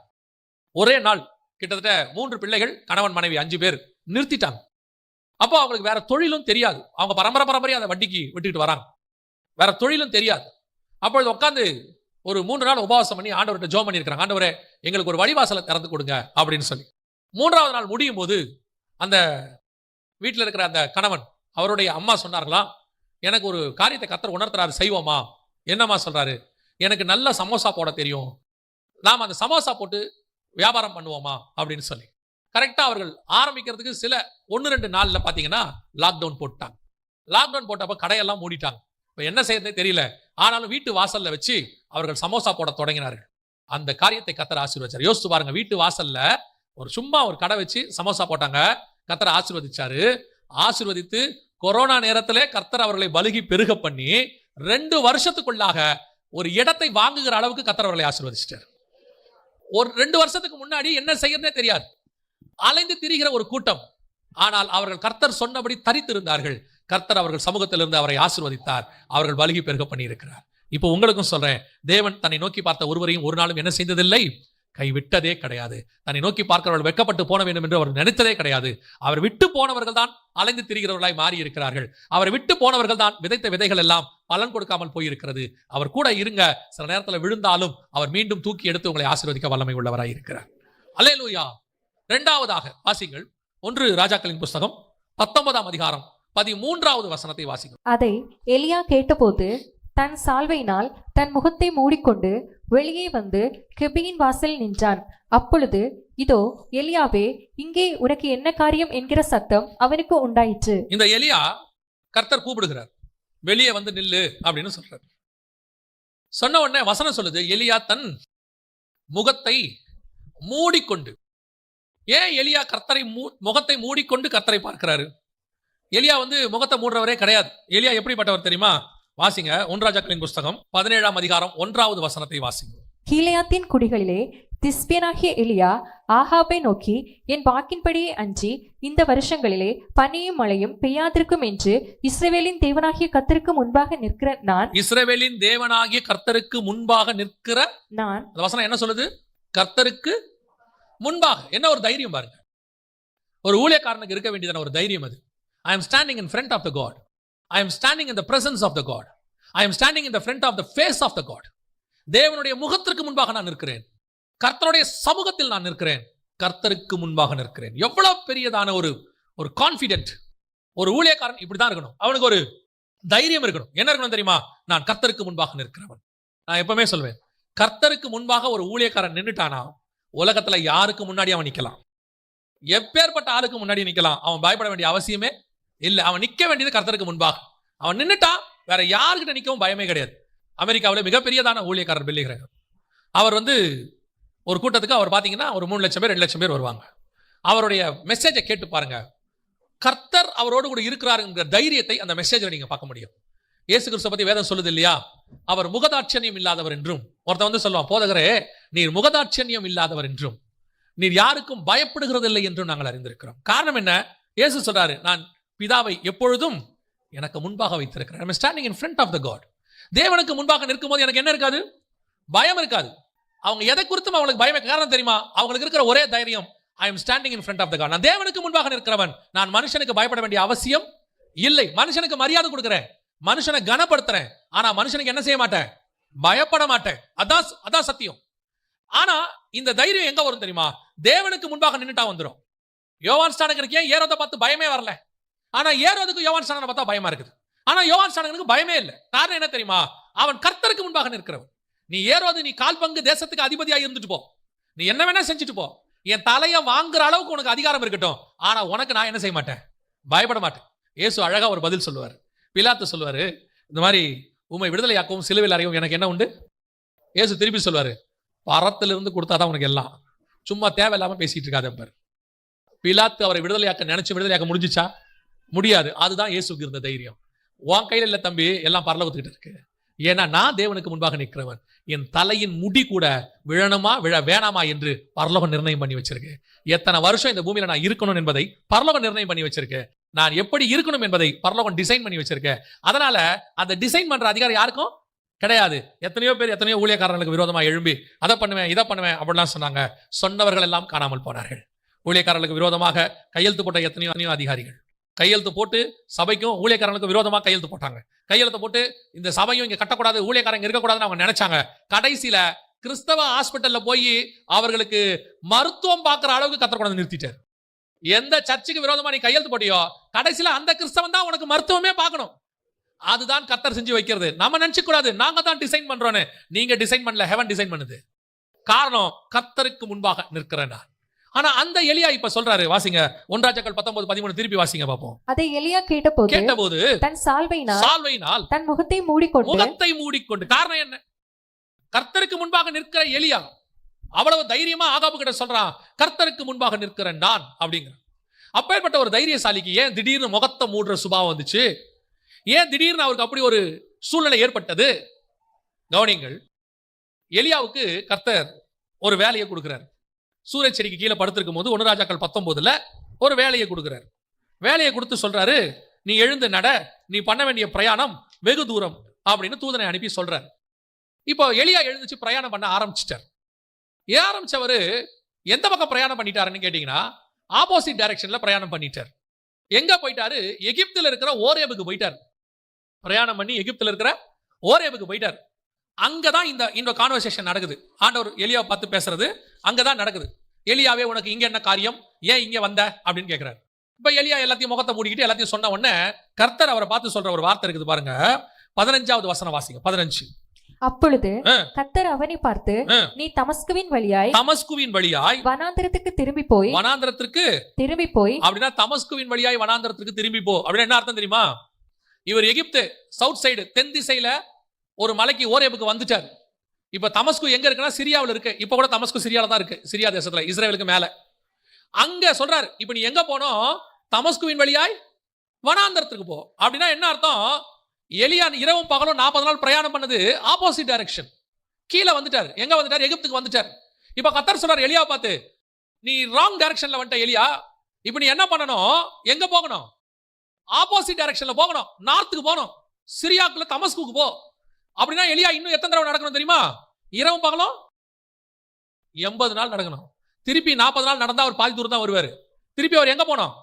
ஒரே நாள் கிட்டத்தட்ட 3 பிள்ளைகள், கணவன் மனைவி 5 பேர் நிறுத்திட்டாங்க. அப்போ அவங்களுக்கு வேற தொழிலும் தெரியாது. அவங்க பரம்பரை அந்த வட்டிக்கு விட்டுக்கிட்டு வராங்க, வேற தொழிலும் தெரியாது. அப்பொழுது உட்காந்து ஒரு 3 நாள் உபவாசம் பண்ணி ஆண்டவர்கிட்ட ஜெபம் பண்ணியிருக்கிறாங்க. ஆண்டவரே, எங்களுக்கு ஒரு வழிவாசலை திறந்து கொடுங்க அப்படின்னு சொல்லி. 3வது நாள் முடியும் போது அந்த வீட்டில் இருக்கிற அந்த கணவன், அவருடைய அம்மா சொன்னார்களாம், எனக்கு ஒரு காரியத்தை கர்த்தர் உணர்த்துறாரு, செய்வோமா? என்னம்மா சொல்றாரு? எனக்கு நல்ல சமோசா போட தெரியும், நாம் அந்த சமோசா போட்டு வியாபாரம் பண்ணுவோமா அப்படின்னு சொல்லி. கரெக்டா அவர்கள் ஆரம்பிக்கிறதுக்கு சில 1-2 நாள்ல பாத்தீங்கன்னா லாக்டவுன் போட்டாங்க. லாக்டவுன் போட்டப்ப கடையெல்லாம் மூடிட்டாங்க. இப்ப என்ன செய்யறதே தெரியல. ஆனாலும் வீட்டு வாசல்ல வச்சு அவர்கள் சமோசா போட தொடங்கினார்கள். அந்த காரியத்தை கர்த்தர் ஆசீர்வதிச்சார். யோசிச்சு பாருங்க, வீட்டு வாசல்ல சும்மா ஒரு கடை வச்சு சமோசா போட்டாங்க, கர்த்தர் ஆசீர்வதிச்சாரு. ஆசீர்வதித்து கொரோனா நேரத்திலே கர்த்தர் அவர்களை பலுகி பெருக பண்ணி 2 வருஷத்துக்குள்ளாக ஒரு இடத்தை வாங்குகிற அளவுக்கு கர்த்தர் அவர்களை ஆசீர்வதிச்சிட்டார். ஒரு 2 வருஷத்துக்கு முன்னாடி என்ன செய்யறதே தெரியாது, அலைந்து திரிகிற ஒரு கூட்டம். ஆனால் அவர்கள் கர்த்தர் சொன்னபடி தரித்திருந்தார்கள். கர்த்தர் அவர்கள் சமூகத்திலிருந்து அவரை ஆசீர்வதித்தார். அவர்கள் பலுகி பெருக பண்ணி இருக்கிறார். இப்போ உங்களுக்கும் சொல்றேன், தேவன் தன்னை நோக்கி பார்த்த ஒருவரையும் ஒரு நாளும் என்ன செய்ததில்லை, கைவிட்டதே கிடையாது. தன்னை நோக்கி பார்க்கிறவர்கள் வெட்கப்பட்டு போன வேண்டும் என்று அவர் நினைத்ததே கிடையாது. அவர் விட்டு போனவர்கள் தான் அலைந்து திரிகிறவர்களாய் மாறி இருக்கிறார்கள். அவர் விட்டு போனவர்கள் தான் விதைத்த விதைகள் எல்லாம் பலன் கொடுக்காமல் போயிருக்கிறது. அவர் கூட இருங்க, சில நேரத்தில் விழுந்தாலும் அவர் மீண்டும் தூக்கி எடுத்து உங்களை ஆசீர்வதிக்க வல்லமை உள்ளவராய் இருக்கிறார். அல்லேலூயா. 2வதாக வாசிங்கள் 1 ராஜாக்களின் புஸ்தகம் 19ஆம் அதிகாரம் 13வது வசனத்தை வாசிங்கள். அதை எலியா கேட்டபோது தன் சால்வையினால் தன் முகத்தை மூடிக்கொண்டு வெளியே வந்து கெபியின் வாசல் நின்றான். அப்பொழுது இதோ எலியாவே, இங்கே உனக்கு என்ன காரியம் என்கிற சத்தம் அவனுக்கு உண்டாயிற்று. இந்த எலியா கர்த்தர் கூப்பிடுகிறார், வெளியே வந்து நில்லு அப்படின்னு சொல்றார். சொன்ன உடனே வசனம் சொல்லுது, எலியா தன் முகத்தை மூடிக்கொண்டு. ஏன் எலியா கர்த்தரை முகத்தை மூடிக்கொண்டு கர்த்தரை பார்க்கிறாரு? எலியா முகத்தை மூடுறவரே கிடையாது. எலியா எப்படிப்பட்டவர் தெரியுமா? வாசிங்க 1 ராஜாக்களின் புஸ்தகம் 17ஆம் அதிகாரம் 1வது வசனத்தை வாசிங்க. கீலேயாத்தின் குடிகளிலே திஸ்பியனாகிய எலியா ஆகாபை நோக்கி, என் வாக்கின்படியே அன்றி இந்த வருஷங்களிலே பனியும் மழையும் பெய்யாதிருக்கும் என்று இஸ்ரவேலின் தேவனாகிய கர்த்தருக்கு முன்பாக நிற்கிற நான். இஸ்ரவேலின் தேவனாகிய கர்த்தருக்கு முன்பாக நிற்கிற நான். அந்த வசனம் என்ன சொல்லுது? கர்த்தருக்கு முன்பாக. என்ன ஒரு தைரியம் பாருங்க. ஒரு ஊழியக்காரனுக்கு இருக்க வேண்டியதான ஒரு தைரியம் அது. I am standing in front of the God. I am standing in the presence of the God. I am standing in the front of the face of the God. தேவனுடைய முகத்திற்கு முன்பாக நான் நிற்கிறேன். கர்த்தருடைய சமூகத்தில் நான் நிற்கிறேன். கர்த்தருக்கு முன்பாக நிற்கிறேன். எவ்வளவு பெரியதான ஒரு கான்ஃபிடென்ட். ஒரு ஊழியக்காரன் இப்படிதான் இருக்கணும். அவனுக்கு ஒரு தைரியம் இருக்கணும். என்ன இருக்கணும் தெரியுமா? நான் கர்த்தருக்கு முன்பாக நிற்கிறவன். நான் எப்பவுமே சொல்வேன், கர்த்தருக்கு முன்பாக ஒரு ஊழியக்காரன் நின்னுட்டானா உலகத்துல யாருக்கு முன்னாடி அவன் நிக்கலாம், எப்பேற்பட்ட ஆளுக்கு முன்னாடி நிக்கலாம். அவன் பயப்பட வேண்டிய அவசியமே இல்லை. அவன் நிற்க வேண்டியது கர்த்தருக்கு முன்பாக. அவன் நின்னுட்டான், வேற யாருக்கிட்ட நிற்கவும் பயமே கிடையாது. அமெரிக்காவில் மிகப்பெரியதான ஊழியக்காரர் பில்லி கிரஹாம். அவர் ஒரு கூட்டத்துக்கு அவர் பார்த்தீங்கன்னா ஒரு 3 லட்சம் பேர் 2 லட்சம் பேர் வருவாங்க. அவருடைய மெசேஜை கேட்டு பாருங்க. கர்த்தர் அவரோடு கூட இருக்கிறாருங்கிற தைரியத்தை அந்த மெசேஜில் நீங்க பார்க்க முடியும். இயேசு கிறிஸ்துவை பத்தி வேதம் சொல்லுது இல்லையா? அவர் முகதாட்சண்யம் இல்லாதவர் என்றும். ஒருத்தன் சொல்லுவான், போதகரே நீர் முகதாட்சண்யம் இல்லாதவர் என்றும் நீர் யாருக்கும் பயப்படுகிறது இல்லை என்றும் நாங்கள் அறிந்திருக்கிறோம். காரணம் என்ன? இயேசு சொல்றாரு, நான் பிதாவை எப்பொழுதும் எனக்கு முன்பாக வைத்திருக்கிறேன். I'm standing in front of the God. தேவனுக்கு முன்பாக நிற்கும் போது எனக்கு என்ன இருக்காது? பயம் இருக்காது. அவங்க எதை குறித்தும் அவங்களுக்கு பயம். காரணம் தெரியுமா? அவங்களுக்கு இருக்கிற ஒரே தைரியம், I am standing in front of the God. நான் தேவனுக்கு முன்பாக நிற்கிறவன். நான் மனுஷனுக்கு பயப்பட வேண்டிய அவசியம் இல்லை. மனுஷனுக்கு மரியாதை கொடுக்கிறேன், மனுஷனை கனப்படுத்துறேன். ஆனா மனுஷனுக்கு என்ன செய்ய மாட்டேன்? பயப்பட மாட்டேன். அதான் சத்தியம். ஆனா இந்த தைரியம் எங்க வரும் தெரியுமா? தேவனுக்கு முன்பாக நின்னுட்டா வந்துடும். யோவான் ஸ்நானகனுக்கு ஏன் ஏரோதை பார்த்து பயமே வரல? ஆனா ஏரோதுக்கு யோவான் ஸ்நானகனை பார்த்தா பயமா இருக்குது. ஆனா யோவான் ஸ்நானகனுக்கு பயமே இல்லை. காரணம் என்ன தெரியுமா? அவன் கர்த்தருக்கு முன்பாக நிற்கிறவன். நீ ஏரோது, நீ கால் பங்கு தேசத்துக்கு அதிபதியாக இருந்துட்டு போ, நீ என்ன வேணா செஞ்சுட்டு போ, என் தலையை வாங்குற அளவுக்கு உனக்கு அதிகாரம் இருக்கட்டும். ஆனா உனக்கு நான் என்ன செய்ய மாட்டேன்? பயப்பட மாட்டேன். இயேசு அழகா ஒரு பதில் சொல்லுவார். பிலாத்து சொல்லுவாரு, இந்த மாதிரி உம்மை விடுதலையாக்கவும் சிலுவையில் அறையவும் எனக்கு என்ன உண்டு? இயேசு திருப்பி சொல்லுவாரு, பரத்திலிருந்து கொடுத்தாதான் உனக்கு எல்லாம், சும்மா தேவையில்லாம பேசிட்டு இருக்காத. பிலாத்து அவரை விடுதலையாக்க நினைச்சு விடுதலையாக்க முடிஞ்சிச்சா? முடியாது. அதுதான் இயேசுக்கு இருந்த தைரியம். உன் கையில இல்ல தம்பி, எல்லாம் பரலோகத்துக்கிட்ட இருக்கு. ஏன்னா நான் தேவனுக்கு முன்பாக நிற்கிறவன். என் தலையின் முடி கூட விழணுமா விழ வேணாமா என்று பரலோகம் நிர்ணயம் பண்ணி வச்சிருக்கு. எத்தனை வருஷம் இந்த பூமியில நான் இருக்கணும் என்பதை பரலோகம் நிர்ணயம் பண்ணி வச்சிருக்கு. நான் எப்படி இருக்கணும் என்பதை பரலோகம் டிசைன் பண்ணி வச்சிருக்கேன். அதனால அந்த டிசைன் பண்ற அதிகாரம் யாருக்கும் கிடையாது. எத்தனையோ பேர் எத்தனையோ ஊழியக்காரர்களுக்கு விரோதமா எழும்பி அதை பண்ணுவேன் இதை பண்ணுவேன் அப்படிலாம் சொன்னாங்க. சொன்னவர்கள் எல்லாம் காணாமல் போனார்கள். ஊழியக்காரர்களுக்கு விரோதமாக கையெழுத்து போட்ட எத்தனையோ அதிகாரிகள் கையெழுத்து போட்டு சபைக்கும் ஊழியக்காரர்களுக்கு விரோதமாக கையெழுத்து போட்டாங்க. கையெழுத்து போட்டு இந்த சபையும் இங்க கட்டக்கூடாது, ஊழியக்காரங்க இருக்கக்கூடாதுன்னு அவங்க நினைச்சாங்க. கடைசியில கிறிஸ்தவ ஹாஸ்பிட்டல்ல போய் அவர்களுக்கு மருத்துவம் பார்க்கிற அளவுக்கு கர்த்தர் கொண்டு நிறுத்திட்டார். எந்த சர்ச்சுக்கு விரோதமா நீ கையெழுத்து போட்டியோ கடைசியில அந்த கிறிஸ்தவன் தான் உனக்கு மருத்துவமே பார்க்கணும். அதுதான் கர்த்தர் செஞ்சு வைக்கிறது. நம்ம நினைச்சு கூடாது நாங்க தான் டிசைன் பண்றோன்னு. நீங்க டிசைன் பண்ணல, ஹெவன் டிசைன் பண்ணுது. காரணம் கர்த்தருக்கு முன்பாக நிற்கிறேன். ஆனா அந்த எலியா இப்ப சொல்றாரு, வாசிங்க 1 ராஜாக்கள் 19:13 திருப்பி வாசிங்க பாப்போம். அதை எலியா கேட்டபோது தன் சால்வையினால் தன் முகத்தை மூடிக்கொண்டு காரணம் என்ன? கர்த்தருக்கு முன்பாக நிற்கிற எலியா அவ்வளவு தைரியமா ஆகாபு கிட்ட சொல்றான், கர்த்தருக்கு முன்பாக நிற்கிறேன் நான் அப்படிங்கிற. அப்பேற்பட்ட ஒரு தைரியசாலிக்கு ஏன் திடீர்னு முகத்தை மூடுற சுபாவம் வந்துச்சு? ஏன் திடீர்னு அவருக்கு அப்படி ஒரு சூழ்நிலை ஏற்பட்டது? கவனிங்கள். எலியாவுக்கு கர்த்தர் ஒரு வேலையை கொடுக்கிறார். சூரிய செடிக்கு கீழே படுத்திருக்கும் போது 1 ராஜாக்கள் 19 ஒரு வேலையை கொடுக்கிறார். வேலையை கொடுத்து சொல்றாரு, நீ எழுந்து நட, நீ பண்ண வேண்டிய பிரயாணம் வெகு தூரம் அப்படின்னு தூதனை அனுப்பி சொல்றார். இப்போ எலியா எழுந்துச்சு பிரயாணம் பண்ண ஆரம்பிச்சிட்டார். ஆரம்பிச்சவரு எந்த பக்கம் பிரயாணம் பண்ணிட்டாருன்னு கேட்டீங்கன்னா, ஆப்போசிட் டைரக்ஷன்ல பிரயாணம் பண்ணிட்டார். எங்க போயிட்டாரு? எகிப்துல இருக்கிற ஓரேபுக்கு போயிட்டார். பிரயாணம் பண்ணி எகிப்துல இருக்கிற ஓரேபுக்கு போயிட்டார். அங்கதான் இந்த கான்வர்சேஷன் நடக்குது. ஆண்டவர் எலியா பார்த்து பேசுறது அங்கதான் நடக்குது. எலியாவே, உனக்கு இங்க என்ன காரியம், ஏன் இங்க வந்த அப்படின்னு கேட்கிறார். இப்ப எலியா எல்லாத்தையும் முகத்தை மூடிக்கிட்டு எல்லாத்தையும் சொன்ன உடனே கர்த்தர் அவரை பார்த்து சொல்ற ஒரு வார்த்தை இருக்குது பாருங்க. 15வது வசனம் வாசிங்க. 15. அப்பொழுது கர்த்தர் அவனை பார்த்து, நீ தமஸ்குவின் வழியாய் வனாந்திரத்துக்கு திரும்பி போய் அப்படின்னா தமஸ்குவின் வழியாய் வனாந்திரத்துக்கு திரும்பி போ அப்படின்னா என்ன அர்த்தம் தெரியுமா? இவர் எகிப்து சவுத் சைடு தென் திசையில ஒரு மலைக்கு ஓரேபுக்கு வந்துட்டார். இப்ப தமஸ்கு எங்க இருக்குன்னா சிரியாவில் இருக்கு. இப்ப கூட தமஸ்கு சிரியால தான் இருக்கு, சிரியா தேசத்துல, இஸ்ரேலுக்கு மேல. அங்க சொல்றாரு, இப்ப நீ எங்க போனோம்? தமஸ்குவின் வழியாய் வனாந்தரத்துக்கு போ. அப்படின்னா என்ன அர்த்தம்? எலியா இரவும் பகலும் 40 நாள் பிரயாணம் பண்ணது ஆப்போசிட் டைரக்ஷன். கீழே வந்துட்டார். எங்க வந்துட்டார்? எகிப்துக்கு வந்துட்டார். இப்ப கர்த்தர் சொல்றார் எலியா பார்த்து, நீ ராங் டைரக்ஷன்ல வந்துட்ட எலியா. இப்ப நீ என்ன பண்ணணும்? எங்க போகணும்? ஆப்போசிட் டைரக்ஷன்ல போகணும், நார்த்துக்கு போகணும், சிரியாக்குள்ள தமஸ்குக்கு போ. அப்படின்னா எலியா இன்னும் எத்தனை தடவை நடக்கணும் தெரியுமா? இரவும் பகலும் 80 நாள் நடக்கணும். திருப்பி 40 நாள் நடந்தா அவர் பாதி தூரம் தான் வருவாரு. திருப்பி அவர் எங்க போனோம்?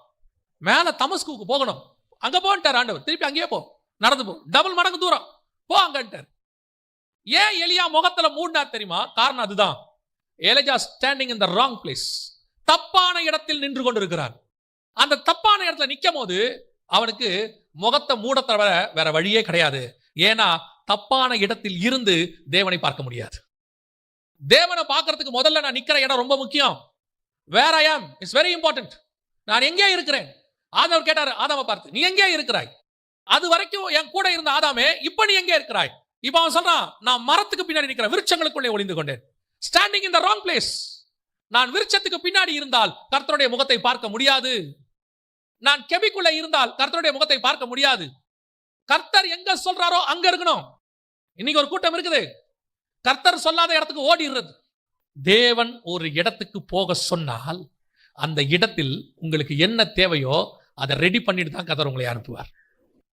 மேல தமஸ்குக்கு போகணும். அங்க போன்ட்டார் ஆண்டவர். திருப்பி அங்கேயே போ, நடந்து போ, டபுள் மடங்கு தூரம் போ அங்கன்ட்டார். ஏன் எலியா முகத்துல மூடினார் தெரியுமா? காரணம் அதுதான். எலியா standing in the wrong place. தப்பான இடத்தில் நின்று கொண்டிருக்கிறார். அந்த தப்பான இடத்துல நிக்கும் போது அவனுக்கு முகத்தை மூட தவிர வேற வழியே கிடையாது. ஏன்னா தப்பான இடத்தில் இருந்து தேவனை பார்க்க முடியாது. தேவனை பார்க்கறதுக்கு முதல்ல நான் நிக்கிற இடம் ரொம்ப முக்கியம். வேர் ஐ ஆம் இஸ் வெரி இம்பார்ட்டன்ட். நான் எங்கே இருக்கிறேன்? ஆதாம் கேட்டாரு ஆதாமை பார்த்து, நீ எங்கே இருக்கிறாய்? அது வரைக்கும் என் கூட இருந்த ஆதாமே, இப்ப நீ எங்கே இருக்கிறாய்? இப்ப அவன் சொல்றான், நான் மரத்துக்கு பின்னாடி நிற்கிறேன், விருட்சங்களுக்குள்ளே ஒளிந்து கொண்டேன். Standing in the wrong place. நான் விருட்சத்துக்கு பின்னாடி இருந்தால் கர்த்தருடைய முகத்தை பார்க்க முடியாது. நான் கெபிக்குள்ள இருந்தால் கர்த்தருடைய முகத்தை பார்க்க முடியாது. கர்த்தர் எங்க சொல்றாரோ அங்க இருக்கணும். இன்னைக்கு ஒரு கூட்டம் இருக்குது, கர்த்தர் சொல்லாத இடத்துக்கு ஓடிடுறது. தேவன் ஒரு இடத்துக்கு போக சொன்னால் அந்த இடத்தில் உங்களுக்கு என்ன தேவையோ அதை ரெடி பண்ணிட்டு தான் கர்த்தர் உங்களை அனுப்புவார்.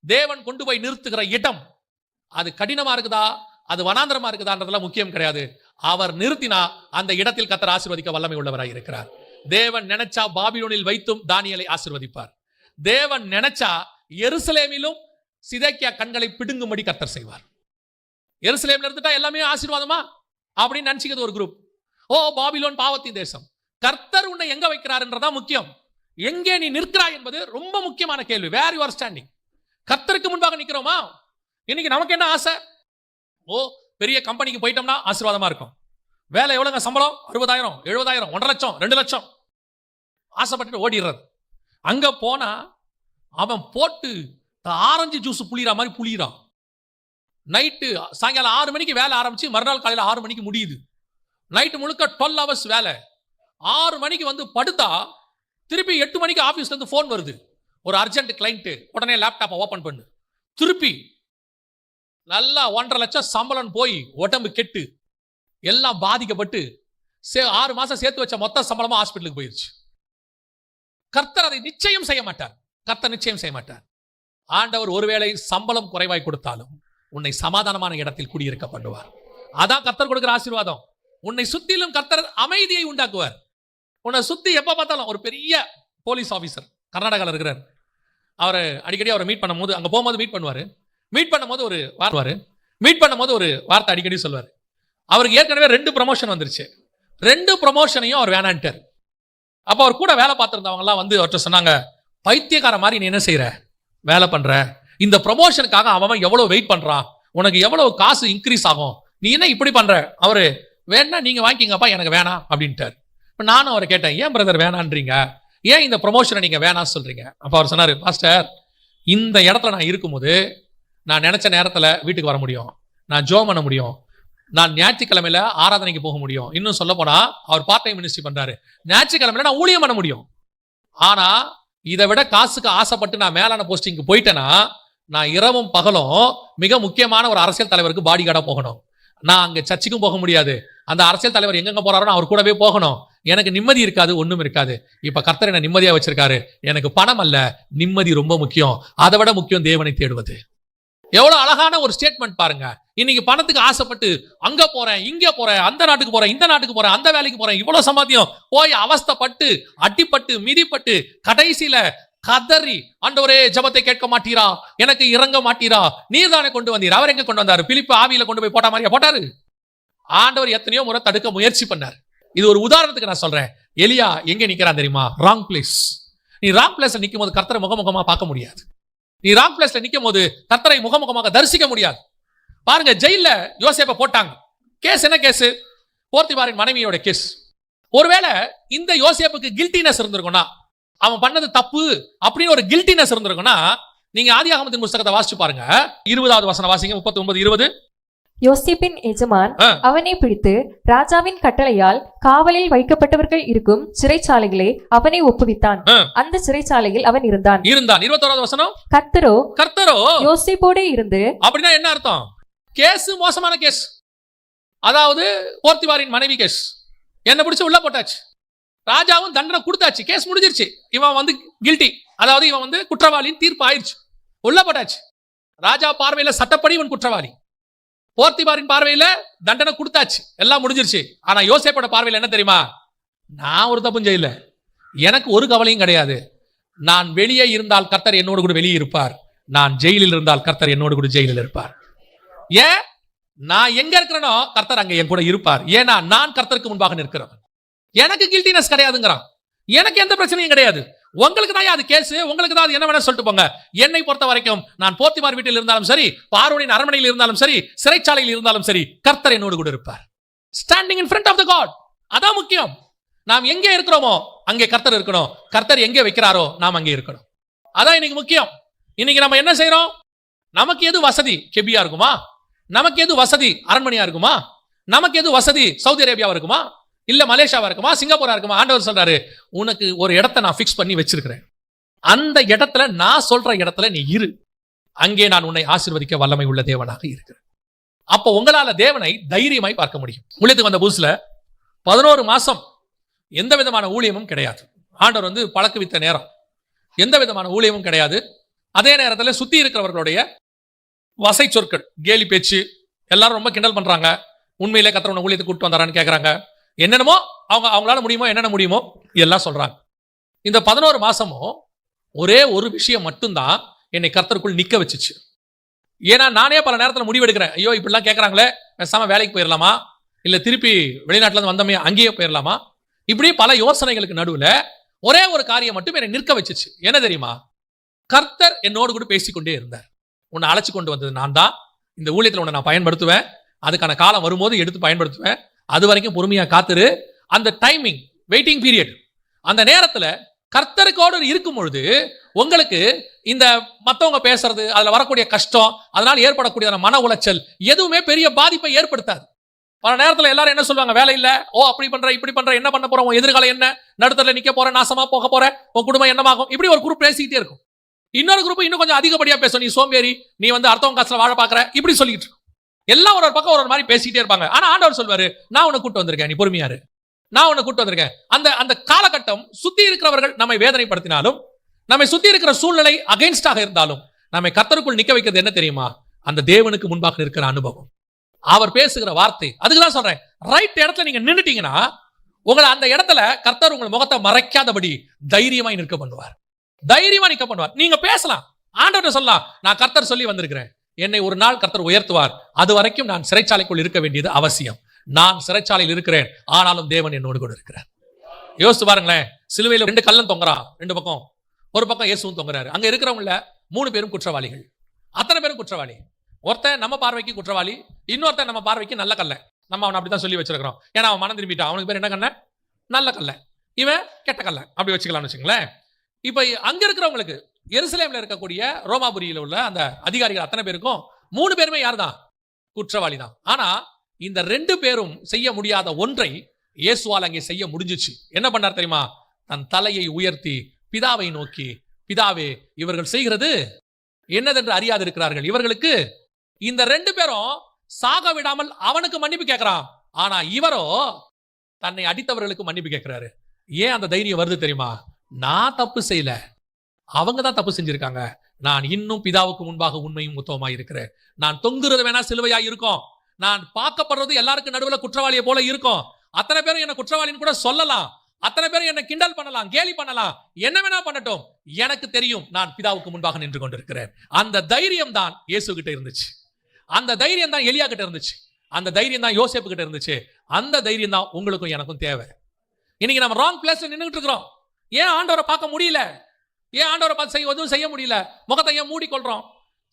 தேவன் கொண்டு போய் நிறுத்துகிற இடம் அது கடினமா இருக்குதா, அது வனாந்தரமா இருக்குதான்றதெல்லாம் முக்கியம் கிடையாது. அவர் நிறுத்தினா அந்த இடத்தில் கர்த்தர் ஆசீர்வதிக்க வல்லமை உள்ளவராய் இருக்கிறார். தேவன் நினைச்சா பாபிலோனில் வைத்தும் தானியேலை ஆசீர்வதிப்பார். தேவன் நினைச்சா எருசலேமிலும் சிதேக்கியா கண்களை பிடுங்கும்படி கர்த்தர் செய்வார். எருசலேம்ல இருந்துட்டா எல்லாமே ஆசீர்வாதமா அப்படின்னு நினைச்சுக்கிறது ஒரு குரூப். ஓ பாபிலோன் பாவத்தின் தேசம். கர்த்தர் உன்னை எங்க வைக்கிறார்ன்றதா முக்கியம். எங்கே நீ நிற்கிறாய் என்பது ரொம்ப முக்கியமான கேள்வி. Where you are standing. கர்த்தருக்கு முன்பாக நிக்கிறோமா? இன்னைக்கு நமக்கு என்ன ஆசை? ஓ பெரிய கம்பெனிக்கு போயிட்டோம்னா ஆசீர்வாதமா இருக்கும். வேலை எவ்வளவுங்க சம்பளம்? 60,000, 70,000, 1.5 லட்சம், 2 லட்சம். ஆசைப்பட்டு ஓடிடுறது. அங்க போனா அவன் போட்டு ஆரஞ்சு ஜூஸ் புளிகிற மாதிரி புளிகிறான். நைட்டு சாயங்காலம் 6 மணிக்கு வேலை ஆரம்பிச்சு மறுநாள் காலையில் 6 மணிக்கு முடியுது. நைட்டு முழுக்க 12 hours வேலை. 6 மணிக்கு வந்து படுத்தா திருப்பி 8 மணிக்கு ஆபீஸ்ல இருந்து போன் வருது, ஒரு அர்ஜென்ட் கிளைண்ட், உடனே லேப்டாப்பை ஓபன் பண்ணு. திருப்பி நல்லா 1.5 லட்சம் சம்பளம் போய் உடம்பு கெட்டு எல்லாம் பாதிக்கப்பட்டு 6 மாசம் சேர்த்து வச்ச மொத்த சம்பளமா ஹாஸ்பிட்டலுக்கு போயிருச்சு. கர்த்தர் அதை நிச்சயம் செய்ய மாட்டார். கர்த்தர் நிச்சயம் செய்ய மாட்டார். ஆண்டவர் ஒருவேளை சம்பளம் குறைவாய் கொடுத்தாலும் உன்னை சமாதானமான இடத்தில் குடியிருக்க பண்ணுவார். அதான் கர்த்தர் கொடுக்கிற ஆசீர்வாதம். உன்னை சுத்திலும் கர்த்தர் அமைதியை உண்டாக்குவார். உன்னை சுத்தி எப்ப பார்த்தாலும் ஒரு பெரிய போலீஸ் ஆபீசர் கர்நாடகாவில் இருக்கிறார். அவரை அடிக்கடி அவரை மீட் பண்ணும்போது, அங்க போகும்போது மீட் பண்ணுவாரு. மீட் பண்ணும்போது ஒரு வார்த்தை அடிக்கடி சொல்வார். அவருக்கு ஏற்கனவே 2 ப்ரமோஷன் வந்துருச்சு. 2 ப்ரமோஷனையும் அவர் வேணான்ட்டார். அப்போ அவர் கூட வேலை பார்த்திருந்தவங்க எல்லாம் வந்து அவர்கிட்ட சொன்னாங்க, பைத்தியக்கார மாதிரி நீ என்ன செய்யற, வேலை பண்ற, இந்த ப்ரமோஷனுக்காக அவன் எவ்வளவு வெயிட் பண்றான், உனக்கு எவ்வளவு காசு இன்க்ரீஸ் ஆகும், நீ என்ன இப்படி பண்ற? அவரு வேணா நீங்க வாங்கிங்கப்பா, எனக்கு வேணாம் அப்படின்ட்டார். இப்போ நானும் அவரை கேட்டேன், ஏன் பிரதர் வேணான்றீங்க, ஏன் இந்த ப்ரமோஷனை நீங்க வேணாம் சொல்றீங்க? அப்போ அவர் சொன்னாரு, பாஸ்டர் இந்த இடத்துல நான் இருக்கும்போது நான் நினைச்ச நேரத்தில் வீட்டுக்கு வர முடியும், நான் ஜோம் பண்ண முடியும், நான் ஞாயிற்றுக்கிழமையில ஆராதனைக்கு போக முடியும். இன்னும் சொல்ல போனா அவர் பார்ட் டைம் மினிஸ்ட்ரி பண்றாரு. ஞாயிற்றுக்கிழமையில நான் ஊழியம் பண்ண முடியும். ஆனா இதை விட காசுக்கு ஆசைப்பட்டு நான் மேலான போஸ்டிங்க்கு போயிட்டேன்னா நான் இரவும் பகலும் மிக முக்கியமான ஒரு அரசியல் தலைவருக்கு பாடி கார்டா போகணும். நான் அங்க சர்ச்சுக்கும் போக முடியாது. அந்த அரசியல் தலைவர் எங்கெங்க போறாரோ அவர் கூடவே போகணும். எனக்கு நிம்மதி இருக்காது, ஒண்ணும் இருக்காது. இப்ப கர்த்தர் என்ன நிம்மதியா வச்சிருக்காரு. எனக்கு பணம் அல்ல, நிம்மதி ரொம்ப முக்கியம். அதை விட முக்கியம் தேவனை தேடுவது. எவ்வளவு அழகான ஒரு ஸ்டேட்மெண்ட் பாருங்க. இன்னைக்கு பணத்துக்கு ஆசைப்பட்டு அங்க போறேன், இங்க போறேன், அந்த நாட்டுக்கு போறேன், இந்த நாட்டுக்கு போறேன், அந்த வேலைக்கு போறேன், இவ்வளவு சம்பாத்தியம் போய் அவஸ்தைப்பட்டு அடிப்பட்டு மிதிப்பட்டு கடைசியில கதறி, ஆண்டவரே ஜெபத்தை கேட்க மாட்டீரா, எனக்கு இறங்க மாட்டீரா, நீர் தானே கொண்டு வந்தீர். அவர் எங்க கொண்டு வந்தாரு? பிலிப்பு ஆவியில கொண்டு போய் போட்ட மாதிரியா போட்டாரு? ஆண்டவர் எத்தனையோ முறை தடுக்க முயற்சி பண்ணார். இது ஒரு உதாரணத்துக்கு நான் சொல்றேன். எலியா எங்க நிக்கிறான் தெரியுமா? Wrong place. நீ ராங் பிளேஸ்ல நிக்கும் போது கர்த்தரை முகமுகமா பார்க்க முடியாது. நீ ராங் பிளேஸ்ல நிக்கும் போது கர்த்தரை முகமுகமாக தரிசிக்க முடியாது. பாருங்க, ஜெயில யோசேப்பை போட்டாங்க. கேஸ் என்ன கேஸ்? போர்த்திபாரின் மனைவியோட கேஸ். ஒருவேளை இந்த யோசேப்புக்கு கில்ட்டினஸ் இருந்திருக்கும்னா, அவன் பண்ணது தப்பு அப்படின்னு ஒரு கில்ட்டினஸ் இருந்திருக்கும்னா, நீங்க ஆதியாகமத்தின் புத்தகத்தை வாசிச்சு பாருங்க. 20வது வசனம் வாசிங்க. 39:20. யோசேப்பின் எஜமான் அவனை பிடித்து ராஜாவின் கட்டளையால் காவலில் வைக்கப்பட்டவர்கள் இருக்கும் சிறைச்சாலைகளை அவனை ஒப்புவித்தான். அந்த சிறைச்சாலையில் அவன் இருந்தான். 21வது வசனம். கர்த்தரோ யோசேப்போடு இருந்து. அப்படின்னா என்ன அர்த்தம்? கேஸ் மோசமான கேஸ். அதாவது போர்த்திபாரின் மனைவி கேஸ். என்ன பிடிச்சு உள்ள போட்டாச்சு. ராஜாவும் தண்டனை கொடுத்தாச்சு. கேஸ் முடிஞ்சிருச்சு. இவன் வந்து கில்ட்டி, அதாவது இவன் வந்து குற்றவாளியின் தீர்ப்பு ஆயிடுச்சு. உள்ள போட்டாச்சு. ராஜா பார்வையில சட்டப்படி இவன் குற்றவாளி. போர்த்திபாரின் பார்வையில தண்டனை கொடுத்தாச்சு. எல்லாம் முடிஞ்சிருச்சு. ஆனா யோசேப்போட பார்வையில் என்ன தெரியுமா? நான் ஒரு தப்பும் செய்யல, எனக்கு ஒரு கவலையும் கிடையாது. நான் வெளியே இருந்தால் கர்த்தர் என்னோடு கூட வெளியே இருப்பார். நான் ஜெயிலில் இருந்தால் கர்த்தர் என்னோடு கூட ஜெயிலில் இருப்பார். ஏன்? நான் எங்க இருக்கிறேனோ கர்த்தர் அங்க என் கூட இருப்பார். ஏன்னா நான் கர்த்தருக்கு முன்பாக நிற்கிறவன். எனக்கு கில்ட்டினஸ் கிடையாதுங்கிறான். எனக்கு எந்த பிரச்சனையும் கிடையாது. உங்களுக்கு தான் அது கேஸ், உங்களுக்கு தான் என்ன வேணா சொல்லிட்டு போங்க. என்னை பொறுத்த வரைக்கும் நான் போர்த்திபார் வீட்டில் இருந்தாலும் சரி, பார்வோனின் அரண்மனையில் இருந்தாலும் சரி, சிறைச்சாலையில் இருந்தாலும் சரி, கர்த்தர் என்னோடு கூட இருப்பார். Standing in front of the God. அதான் முக்கியம். நாம் எங்கே இருக்கிறோமோ அங்கே கர்த்தர் இருக்கணும். கர்த்தர் எங்கே வைக்கிறாரோ நாம் அங்கே இருக்கணும். அதான் இன்னைக்கு முக்கியம். இன்னைக்கு நம்ம என்ன செய்யறோம்? நமக்கு எது வசதி? கெபியா இருக்குமா? நமக்கு எது வசதி? அரண்மனையா இருக்குமா? நமக்கு எது வசதி? சவுதி அரேபியாவா இருக்குமா? இல்ல மலேசியாவா இருக்குமா? சிங்கப்பூரா இருக்குமா? ஆண்டவர் சொல்றாரு, உனக்கு ஒரு இடத்தை நான் பிக்ஸ் பண்ணி வச்சிருக்கிறேன். அந்த இடத்துல, நான் சொல்ற இடத்துல நீ இரு. அங்கே நான் உன்னை ஆசீர்வதிக்க வல்லமை உள்ள தேவனாக இருக்கிறேன். அப்போ உங்களால தேவனை தைரியமாய் பார்க்க முடியும். ஊழியத்துக்கு வந்த புதுசுல 11 மாசம் எந்த விதமான ஊழியமும் கிடையாது. ஆண்டவர் வந்து பழக்க வித்த நேரம். எந்த விதமான ஊழியமும் கிடையாது. அதே நேரத்தில் சுத்தி இருக்கிறவர்களுடைய வசை சொற்கள், கேலி பேச்சு, எல்லாரும் ரொம்ப கிண்டல் பண்றாங்க. உண்மையிலே கர்த்தர் உன்னை ஊழியத்துக்கு கூட்டு வந்தாரான்னு கேட்கறாங்க. என்னென்னமோ அவங்களால முடியுமோ என்னென்ன முடியுமோ எல்லாம் சொல்றாங்க. இந்த 11 மாசமும் ஒரே ஒரு விஷயம் மட்டும்தான் என்னை கர்த்தருக்குள் நிக்க வச்சுச்சு. ஏன்னா நானே பல நேரத்தில் முடிவெடுக்கிறேன். ஐயோ இப்படிலாம் கேட்கறாங்களே, பேசாம வேலைக்கு போயிடலாமா, இல்ல திருப்பி வெளிநாட்டுல இருந்து வந்தமே அங்கேயே போயிடலாமா, இப்படி பல யோசனைகளுக்கு நடுவுல ஒரே ஒரு காரியம் மட்டும் என்னை நிற்க வச்சுச்சு. என்ன தெரியுமா? கர்த்தர் என்னோடு கூட பேசிக்கொண்டே இருந்தார். உன்னை அழைச்சு கொண்டு வந்தது நான் தான். இந்த ஊழியத்தில் உன்னை நான் பயன்படுத்துவேன். அதுக்கான காலம் வரும்போது எடுத்து பயன்படுத்துவேன். அது வரைக்கும் பொறுமையா காத்துரு. அந்த டைமிங், வெயிட்டிங் பீரியட், அந்த நேரத்துல கர்த்தருக்கோடு இருக்கும் பொழுது உங்களுக்கு இந்த மத்தவங்க பேசுறது, அதுல வரக்கூடிய கஷ்டம், அதனால ஏற்படக்கூடிய மன உளைச்சல் எதுவுமே பெரிய பாதிப்பை ஏற்படுத்தாது. பல நேரத்துல எல்லாரும் என்ன சொல்லுவாங்க? வேலை இல்ல, ஓ அப்படி பண்ற இப்படி பண்ற, என்ன பண்ண போறோம், உன் எதிர்காலம் என்ன, நடுத்தரல நிக்க போற, நாசமா போக போற, உன் குடும்பம் என்னமாகும், இப்படி ஒரு குரூப் பேசிக்கிட்டே இருக்கும். இன்னொரு குரூப் இன்னும் கொஞ்சம் அதிகப்படியா பேசும், நீ சோம்பேறி, நீ வந்து அடுத்தவங்க காசுல வாழ பாக்குற, இப்படி சொல்லிட்டு இருக்கும். எல்லாம் ஒரு பக்கம் ஒரு மாதிரி பேசிக்கிட்டே இருப்பாங்க. ஆனா ஆண்டவர் சொல்வாரு, நான் உன்னை கூட்டு வந்திருக்கேன், நீ பொறுமையாரு, நான் உன்னை கூட்டு வந்திருக்கேன். அந்த காலகட்டம் சுத்தி இருக்கிறவர்கள் நம்மை வேதனைப்படுத்தினாலும், நம்மை சுத்தி இருக்கிற சூழ்நிலை அகைன்ஸ்டாக இருந்தாலும், நம்மை கர்த்தருக்குள் நிக்க வைக்கிறது என்ன தெரியுமா? அந்த தேவனுக்கு முன்பாக இருக்கிற அனுபவம், அவர் பேசுகிற வார்த்தை. அதுக்குதான் சொல்றேன், ரைட் இடத்துல நீங்க நின்னுட்டீங்கன்னா உங்களை அந்த இடத்துல கர்த்தர் உங்கள் முகத்தை மறைக்காதபடி தைரியமாய் நிற்க பண்ணுவார். தைரியமா நிற்க பண்ணுவார். நீங்க பேசலாம், ஆண்டவர்கிட்ட சொல்லலாம், நான் கர்த்தர் சொல்லி வந்திருக்கிறேன், என்னை ஒரு நாள் கர்த்தர் உயர்த்துவார், அது வரைக்கும் நான் சிறைச்சாலைக்குள் இருக்க வேண்டியது அவசியம். நான் சிறைச்சாலையில் இருக்கிறேன், ஆனாலும் தேவன் என்னோடு கூட இருக்கிறார். யோசித்து பாருங்களேன், சிலுவையில் 2 கல்லன் தொங்குறான், 2 பக்கம், ஒரு பக்கம் இயேசுவும் தொங்குறாரு. அங்க இருக்கிறவங்கள 3 பேரும் குற்றவாளிகள். அத்தனை பேரும் குற்றவாளி. ஒருத்தன் நம்ம பார்வைக்கு குற்றவாளி, இன்னொருத்தன் நம்ம பார்வைக்கு நல்ல கல்ல. நம்ம அவனை அப்படித்தான் சொல்லி வச்சிருக்கிறோம். ஏன்னா அவன் மனம் திரும்பிட்டான். அவனுக்கு பேர் என்ன கண்ண? நல்ல கல்ல. இவன் கெட்ட கல்ல. அப்படி வச்சுக்கலாம்னு வச்சுங்களேன். இப்ப அங்க இருக்கிறவங்களுக்கு, எருசலேம்ல இருக்கக்கூடிய ரோமாபுரியில உள்ள அந்த அதிகாரிகள் அத்தனை பேருக்கும் 3 பேருமே யார் தான்? குற்றவாளி தான். ஆனா இந்த 2 பேரும் செய்ய முடியாத ஒன்றை இயேசுவால் அங்கே செய்ய முடிஞ்சிச்சு. என்ன பண்ணார் தெரியுமா? தன் தலையை உயர்த்தி பிதாவை நோக்கி, பிதாவே, இவர்கள் செய்கிறது என்னதென்று அறியாதிருக்கிறார்கள். இவர்களுக்கு இந்த 2 பேரும் சாக விடாமல் அவனுக்கு மன்னிப்பு கேட்கிறான். ஆனா இவரோ தன்னை அடித்தவர்களுக்கு மன்னிப்பு கேட்கிறாரு. ஏன் அந்த தைரியம் வருது தெரியுமா? நான் தப்பு செய்யல, அவங்க தான் தப்பு செஞ்சிருக்காங்க. நான் இன்னும் பிதாவுக்கு முன்பாக உண்மையும் உத்தமமாய் இருக்கிறேன். நான் தொங்குறது வேணா சிலுவையா இருக்கும், நான் பார்க்கப்படுறது எல்லாருக்கும் நடுவில் குற்றவாளியை போல இருக்கும். அத்தனை பேரும் என்ன குற்றவாளின்னு கூட சொல்லலாம், அத்தனை பேரும் என்ன கிண்டல் பண்ணலாம், கேலி பண்ணலாம், என்ன வேணா பண்ணட்டும், எனக்கு தெரியும் நான் பிதாவுக்கு முன்பாக நின்று கொண்டிருக்கிறேன். அந்த தைரியம் தான் இயேசு கிட்ட இருந்துச்சு, அந்த தைரியம் தான் எலியா கிட்ட இருந்துச்சு, அந்த தைரியம் தான் யோசேப்பு கிட்ட இருந்துச்சு. அந்த தைரியம் தான் உங்களுக்கும் எனக்கும் தேவை. இன்னைக்கு நம்ம ராங் பிளேஸ்ல நின்றுட்டு இருக்கிறோம். ஏன் ஆண்டவரை பார்க்க முடியல? ஏன் ஆண்டவரை பார்த்து எதுவும் செய்ய முடியல? முகத்தை ஏன் மூடிக்கொள்றோம்?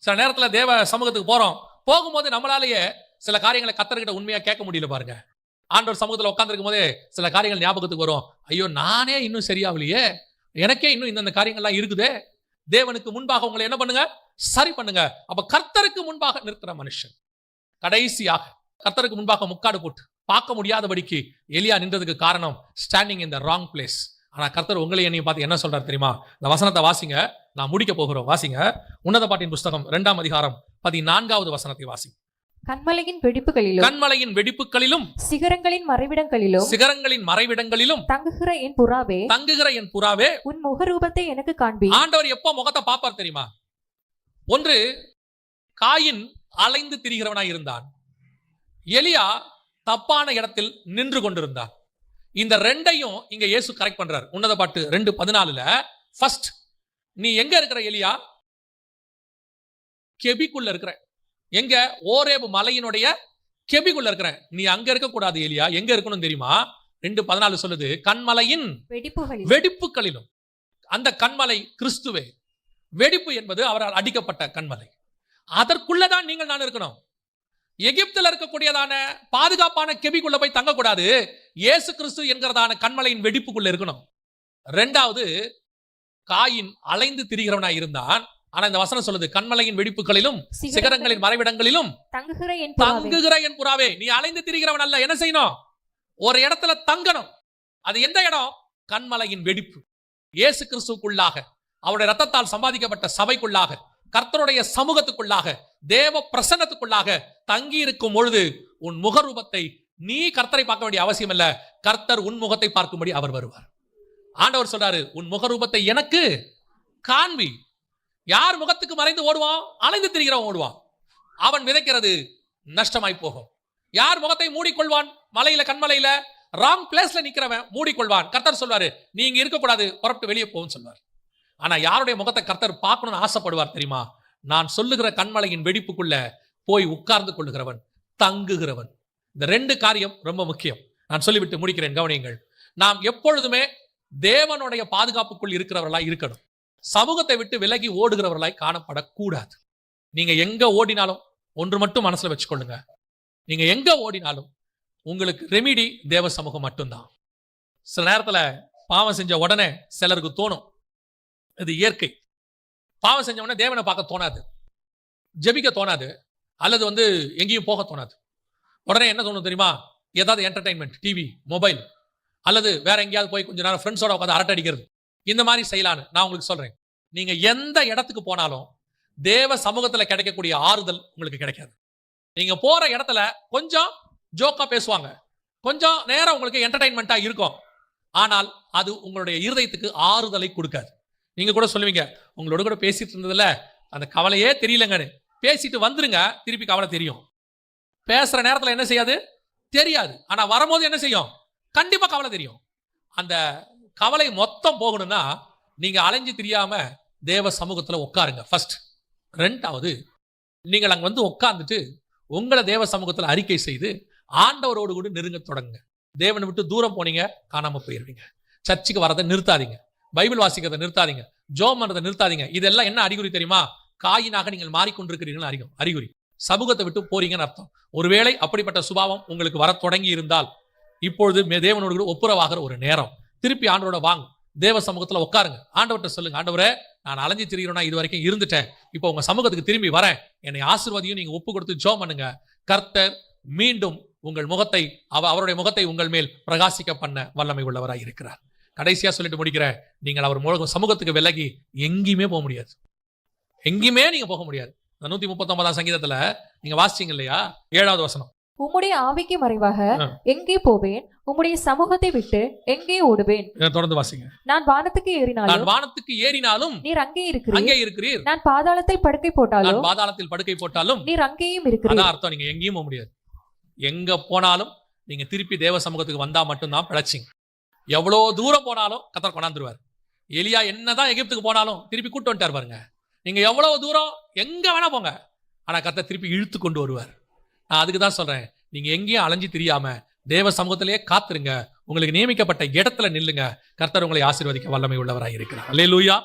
சில நேரத்தில் தேவ சமூகத்துக்கு போறோம், போகும்போது நம்மளாலேயே சில காரியங்களை கர்த்தர்கிட்ட உண்மையா கேட்க முடியல. பாருங்க, ஆண்டவர் சமூகத்தில் உட்கார்ந்துருக்கும் போதே சில காரியங்கள் ஞாபகத்துக்கு வரும். ஐயோ, நானே இன்னும் சரியாகலையே, எனக்கே இன்னும் இந்த காரியங்கள்லாம் இருக்குதே. தேவனுக்கு முன்பாக உங்களை என்ன பண்ணுங்க? சரி பண்ணுங்க. அப்ப கர்த்தருக்கு முன்பாக நிற்கிற மனுஷன் கடைசியாக கர்த்தருக்கு முன்பாக முக்காடு போட்டு பார்க்க முடியாதபடிக்கு எலியா நின்றதுக்கு காரணம் standing in the wrong place. ஆனா கர்த்தர் உங்களை என்னையும் பார்த்து என்ன சொல்றாரு தெரியுமா? இந்த வசனத்தை வாசிங்க, நான் முடிக்க போகிறோம். வாசிங்க, உன்னத பாட்டின் புஸ்தகம் 2ஆம் அதிகாரம் 14வது வசனத்தை வாசிங்க. கன்மலையின் வெடிப்புகளிலும், கன்மலையின் வெடிப்புகளிலும், சிகரங்களின் மறைவிடங்களிலும், சிகரங்களின் மறைவிடங்களிலும் தங்குகிற என் புறாவே, தங்குகிற என் புறாவே, உன் முகரூபத்தை எனக்கு காண்பி. ஆண்டவர் எப்போ முகத்தை பார்ப்பார் தெரியுமா? ஒன்று, காயின் அலைந்து திரிகிறவனாய் இருந்தான், எலியா தப்பான இடத்தில் நின்று கொண்டிருந்தான். இந்த 2ஐயும் இங்க இயேசு கரெக்ட் பண்றார். உன்னத பாட்டு 2:14. ஃபர்ஸ்ட், நீ எங்க இருக்கிற எலியா? கெபிக்குள்ள இருக்கிற. எங்க? ஓரேபு மலையினுடைய கெபிக்குள்ள இருக்கிற. நீ அங்க இருக்க கூடாது எலியா. எங்க இருக்கணும் தெரியுமா? 2:14 சொல்லுது, கன்மலையின் வெடிப்புகளிலும். அந்த கன்மலை கிறிஸ்துவே. வெடிப்பு என்பது அவரால் அடிக்கப்பட்ட கன்மலை. அதற்குள்ளதான் நீங்கள் நான் இருக்கணும். எகிப்தில் இருக்கக்கூடியதான பாதுகாப்பான கெபிக்குள்ள போய் தங்கக்கூடாது. இயேசு கிறிஸ்து என்கிறதான கன்மலையின் வெடிப்புக்குள்ள இருக்கணும். 2வது, காயின் அலைந்து திரிகிறவனாய் இருந்தான். ஆனா இந்த வசனம் சொல்லுது, கன்மலையின் வெடிப்புகளிலும் சிகரங்களின் மறைவிடங்களிலும் தங்குகிற என் புறாவே. நீ அலைந்து திரிகிறவன் அல்ல. என்ன செய்யணும்? ஒரு இடத்துல தங்கணும். அது எந்த இடம்? கன்மலையின் வெடிப்பு. இயேசு கிறிஸ்துக்குள்ளாக, அவருடைய ரத்தத்தால் சம்பாதிக்கப்பட்ட சபைக்குள்ளாக, கர்த்தருடைய சமூகத்துக்குள்ளாக, தேவ பிரசன்னத்துக்குள்ளாக தங்கி இருக்கும் பொழுது உன் முகரூபத்தை, நீ கர்த்தரை பார்க்க வேண்டிய அவசியம் இல்ல, கர்த்தர் உன் முகத்தை பார்க்கும்படி அவர் வருவார். ஆண்டவர் சொல்றாரு, உன் முகரூபத்தை எனக்கு காண்பி. யார் முகத்துக்கு மறைந்து ஓடுவான்? அலைந்து திரிகிறவன் ஓடுவான். அவன் விதைக்கிறது நஷ்டமாய் போகும். யார் முகத்தை மூடிக்கொள்வான்? மலையில, கண்மலையில ராங் பிளேஸ்ல நிக்கிறவன் மூடிக்கொள்வான். கர்த்தர் சொல்வாரு, நீ இங்க இருக்கக்கூடாது, புறப்பட்டு வெளியே போகும் சொல்வார். ஆனா யாருடைய முகத்தை கர்த்தர் பார்க்கணும்னு ஆசைப்படுவார் தெரியுமா? நான் சொல்லுகிற கண்மலையின் வெடிப்புக்குள்ள போய் உட்கார்ந்து கொள்ளுகிறவன், தங்குகிறவன். இந்த 2 காரியம் ரொம்ப முக்கியம். நான் சொல்லிவிட்டு முடிக்கிறேன், கவனியுங்கள். நாம் எப்பொழுதுமே தேவனுடைய பாதுகாப்புக்குள் இருக்கிறவர்களாய் இருக்கணும். சமூகத்தை விட்டு விலகி ஓடுகிறவர்களாய் காணப்படக்கூடாது. நீங்க எங்க ஓடினாலும் ஒன்று மட்டும் மனசுல வச்சுக்கொள்ளுங்க, நீங்க எங்க ஓடினாலும் உங்களுக்கு ரெமிடி தேவ சமூகம் மட்டும்தான். சில நேரத்துல பாவம் செஞ்ச உடனே சிலருக்கு தோணும், இது இயற்கை, பாவம் செஞ்ச உடனே தேவனை பார்க்க தோணாது, ஜெபிக்க தோணாது, அல்லது எங்கேயும் போக தோணாது. உடனே என்ன தோணும் தெரியுமா? ஏதாவது என்டர்டைன்மெண்ட், டிவி, மொபைல், அல்லது வேற எங்கேயாவது போய் கொஞ்ச நேரம் ஃப்ரெண்ட்ஸோட உட்காந்து அரட்டை அடிக்கிறது, இந்த மாதிரி செய்யலான்னு நான் உங்களுக்கு சொல்றேன். நீங்க எந்த இடத்துக்கு போனாலும் தேவ சமூகத்துல கிடைக்கக்கூடிய ஆறுதல் உங்களுக்கு கிடைக்காது. நீங்க போற இடத்துல கொஞ்சம் ஜோக்கா பேசுவாங்க, கொஞ்சம் நேரம் உங்களுக்கு என்டர்டைன்மெண்டா இருக்கும், ஆனால் அது உங்களுடைய இருதயத்துக்கு ஆறுதலை கொடுக்காது. நீங்க கூட சொல்லுவீங்க, உங்களோட கூட பேசிட்டு இருந்ததுல அந்த கவலையே தெரியலங்கன்னு. பேசிட்டு வந்துருங்க, திருப்பி கவலை தெரியும். பேசுற நேரத்துல என்ன செய்யாது? தெரியாது. ஆனா வரும்போது என்ன செய்யும்? கண்டிப்பா கவலை தெரியும். அந்த கவலை மொத்தம் போகணும்னா நீங்க அலைஞ்சு தெரியாம தேவ சமூகத்துல உட்காருங்க ஃபர்ஸ்ட். 2வது, நீங்கள் அங்க உட்கார்ந்துட்டு உங்களை தேவ சமூகத்துல அறிக்கை செய்து ஆண்டவரோடு கூட நெருங்க தொடங்குங்க. தேவனை விட்டு தூரம் போனீங்க, காணாம போயிருவீங்க. சர்ச்சுக்கு வரதை நிறுத்தாதீங்க, பைபிள் வாசிக்கிறதை நிறுத்தாதீங்க, ஜோம் பண்றதை நிறுத்தாதீங்க. இதெல்லாம் என்ன அறிகுறி தெரியுமா? காயினாக நீங்கள் மாறிக்கொண்டிருக்கிறீர்கள் அறிகுறி. சமூகத்தை விட்டு போறீங்கன்னு அர்த்தம். ஒருவேளை அப்படிப்பட்ட சுபாவம் உங்களுக்கு வர தொடங்கி இருந்தால் இப்பொழுது தேவனோடு கூட ஒப்புரவாகிற ஒரு நேரம். திருப்பி ஆண்டவரோட வாங்க, தேவ சமூகத்துல உட்காருங்க, ஆண்டவர்கிட்ட சொல்லுங்க, ஆண்டவரே நான் அலைஞ்சு திரிகிறேன்னா இது வரைக்கும் இருந்துட்டேன், இப்போ உங்க சமூகத்துக்கு திரும்பி வரேன், என்னை ஆசீர்வாதியும் நீங்க ஒப்பு கொடுத்து ஜெபம் பண்ணுங்க. கர்த்தர் மீண்டும் உங்கள் முகத்தை அவருடைய முகத்தை உங்கள் மேல் பிரகாசிக்க பண்ண வல்லமை உள்ளவராய் இருக்கிறார். கடைசியா சொல்லிட்டு முடிக்கிறேன், நீங்கள் அவர் சமூகத்துக்கு விலகி எங்கேயுமே போக முடியாது. எங்கேயுமே நீங்க போக முடியாது. 139ஆம் சங்கீதத்துல நீங்க வாசிச்சீங்க இல்லையா, 7வது வசனம், உம்முடைய ஆவிக்கு மறைவாக எங்கே போவேன், உம்முடைய சமூகத்தை விட்டு எங்கே ஓடுவேன். தொடர்ந்து வாசிங்க. நான் வானத்துக்கு ஏறினாலும் நீர் அங்கே இருக்கிறீர். நான் பாதாளத்தில் படுக்கை போட்டாலும் நீர் அங்கேயும் இருக்கிறீர். அதான் அர்த்தம், நீங்க எங்கேயும் போக முடியாது. எங்க போனாலும் நீங்க திருப்பி தேவ சமூகத்துக்கு வந்தா மட்டும்தான் பிழைச்சிங்க. எவ்வளவு தூரம் போனாலும் கர்த்தர் கொண்டாந்துருவார். எலியா என்னதான் எகிப்துக்கு போனாலும் திருப்பி கூட்டு வந்துட்டார் பாருங்க. நீங்க எவ்வளவு தூரம் எங்க வேணா போங்க, ஆனா கர்த்தர் திருப்பி இழுத்து கொண்டு வருவார். நான் அதுக்கு தான் சொல்றேன், நீங்க எங்கேயும் அலைஞ்சு தெரியாம தேவ சமூகத்திலேயே காத்துருங்க. உங்களுக்கு நியமிக்கப்பட்ட இடத்துல நில்லுங்க. கர்த்தர் உங்களை ஆசீர்வதிக்க வல்லமை உள்ளவராய் இருக்கிறார். அல்லேலூயா.